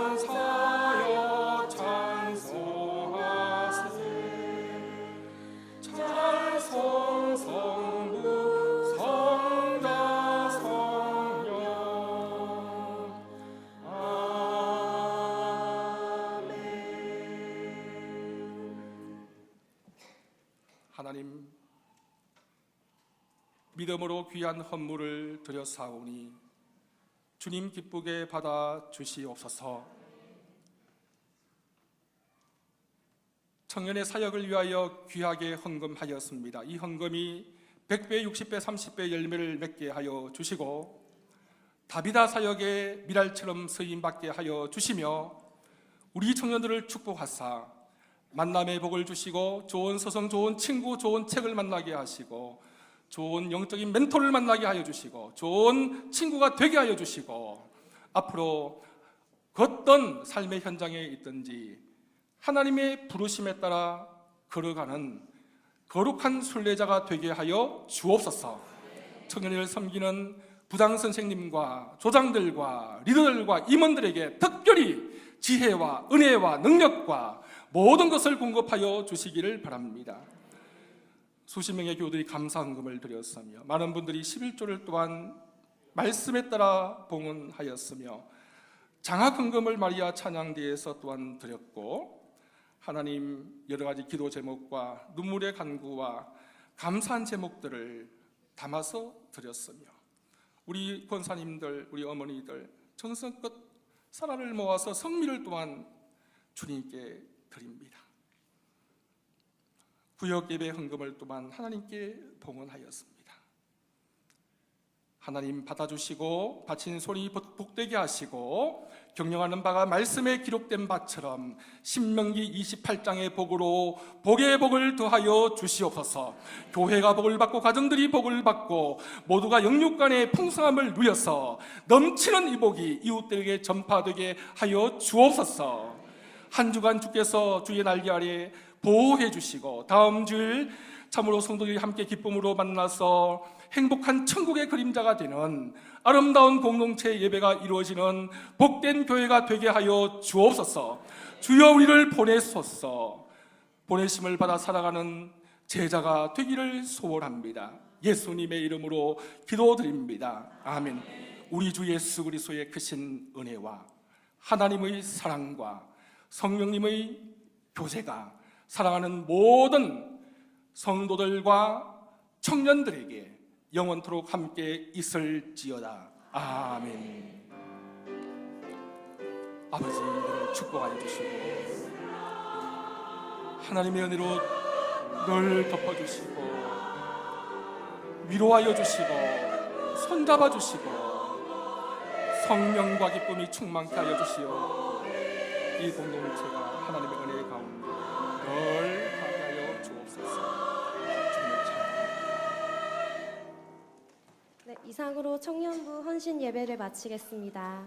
천사여 찬송하세. 하나님, 믿음으로 귀한 헌물을 드렸사오니 주님 기쁘게 받아 주시옵소서. 청년의 사역을 위하여 귀하게 헌금하였습니다. 이 헌금이 100배, 60배, 30배 열매를 맺게 하여 주시고 다비다 사역에 미랄처럼 쓰임받게 하여 주시며 우리 청년들을 축복하사 만남의 복을 주시고 좋은 서성, 좋은 친구, 좋은 책을 만나게 하시고 좋은 영적인 멘토를 만나게 하여 주시고 좋은 친구가 되게 하여 주시고 앞으로 그 어떤 삶의 현장에 있든지 하나님의 부르심에 따라 걸어가는 거룩한 순례자가 되게 하여 주옵소서. 청년을 섬기는 부장 선생님과 조장들과 리더들과 임원들에게 특별히 지혜와 은혜와 능력과 모든 것을 공급하여 주시기를 바랍니다. 수십 명의 교우들이 감사헌금을 드렸으며 많은 분들이 11조를 또한 말씀에 따라 봉헌하였으며 장학헌금을 마리아 찬양대에서 또한 드렸고 하나님 여러 가지 기도 제목과 눈물의 간구와 감사한 제목들을 담아서 드렸으며 우리 권사님들, 우리 어머니들 정성껏 사랑을 모아서 성미를 또한 주님께 드립니다. 구역 예배 헌금을 또한 하나님께 봉헌하였습니다. 하나님 받아주시고 바친 손이 복되게 하시고 경영하는 바가 말씀에 기록된 바처럼 신명기 28장의 복으로 복의 복을 더하여 주시옵소서. 교회가 복을 받고 가정들이 복을 받고 모두가 영육간의 풍성함을 누려서 넘치는 이 복이 이웃들에게 전파되게 하여 주옵소서. 한 주간 주께서 주의 날개 아래 보호해 주시고 다음 주일 참으로 성도들이 함께 기쁨으로 만나서 행복한 천국의 그림자가 되는 아름다운 공동체 예배가 이루어지는 복된 교회가 되게 하여 주옵소서. 주여 우리를 보내소서. 보내심을 받아 살아가는 제자가 되기를 소원합니다. 예수님의 이름으로 기도드립니다. 아멘. 우리 주 예수 그리스도의 크신 은혜와 하나님의 사랑과 성령님의 교제가 사랑하는 모든 성도들과 청년들에게 영원토록 함께 있을지어다. 아멘. 아버지 이들을 축복하여 주시고 하나님의 은혜로 늘 덮어주시고 위로하여 주시고 손잡아 주시고 성령과 기쁨이 충만케 하여 주시어 이 공동체가 하나님의 은혜 가운데 늘 함께하여 주옵소서. 주님의 찬양. 네, 이상으로 청년부 헌신 예배를 마치겠습니다.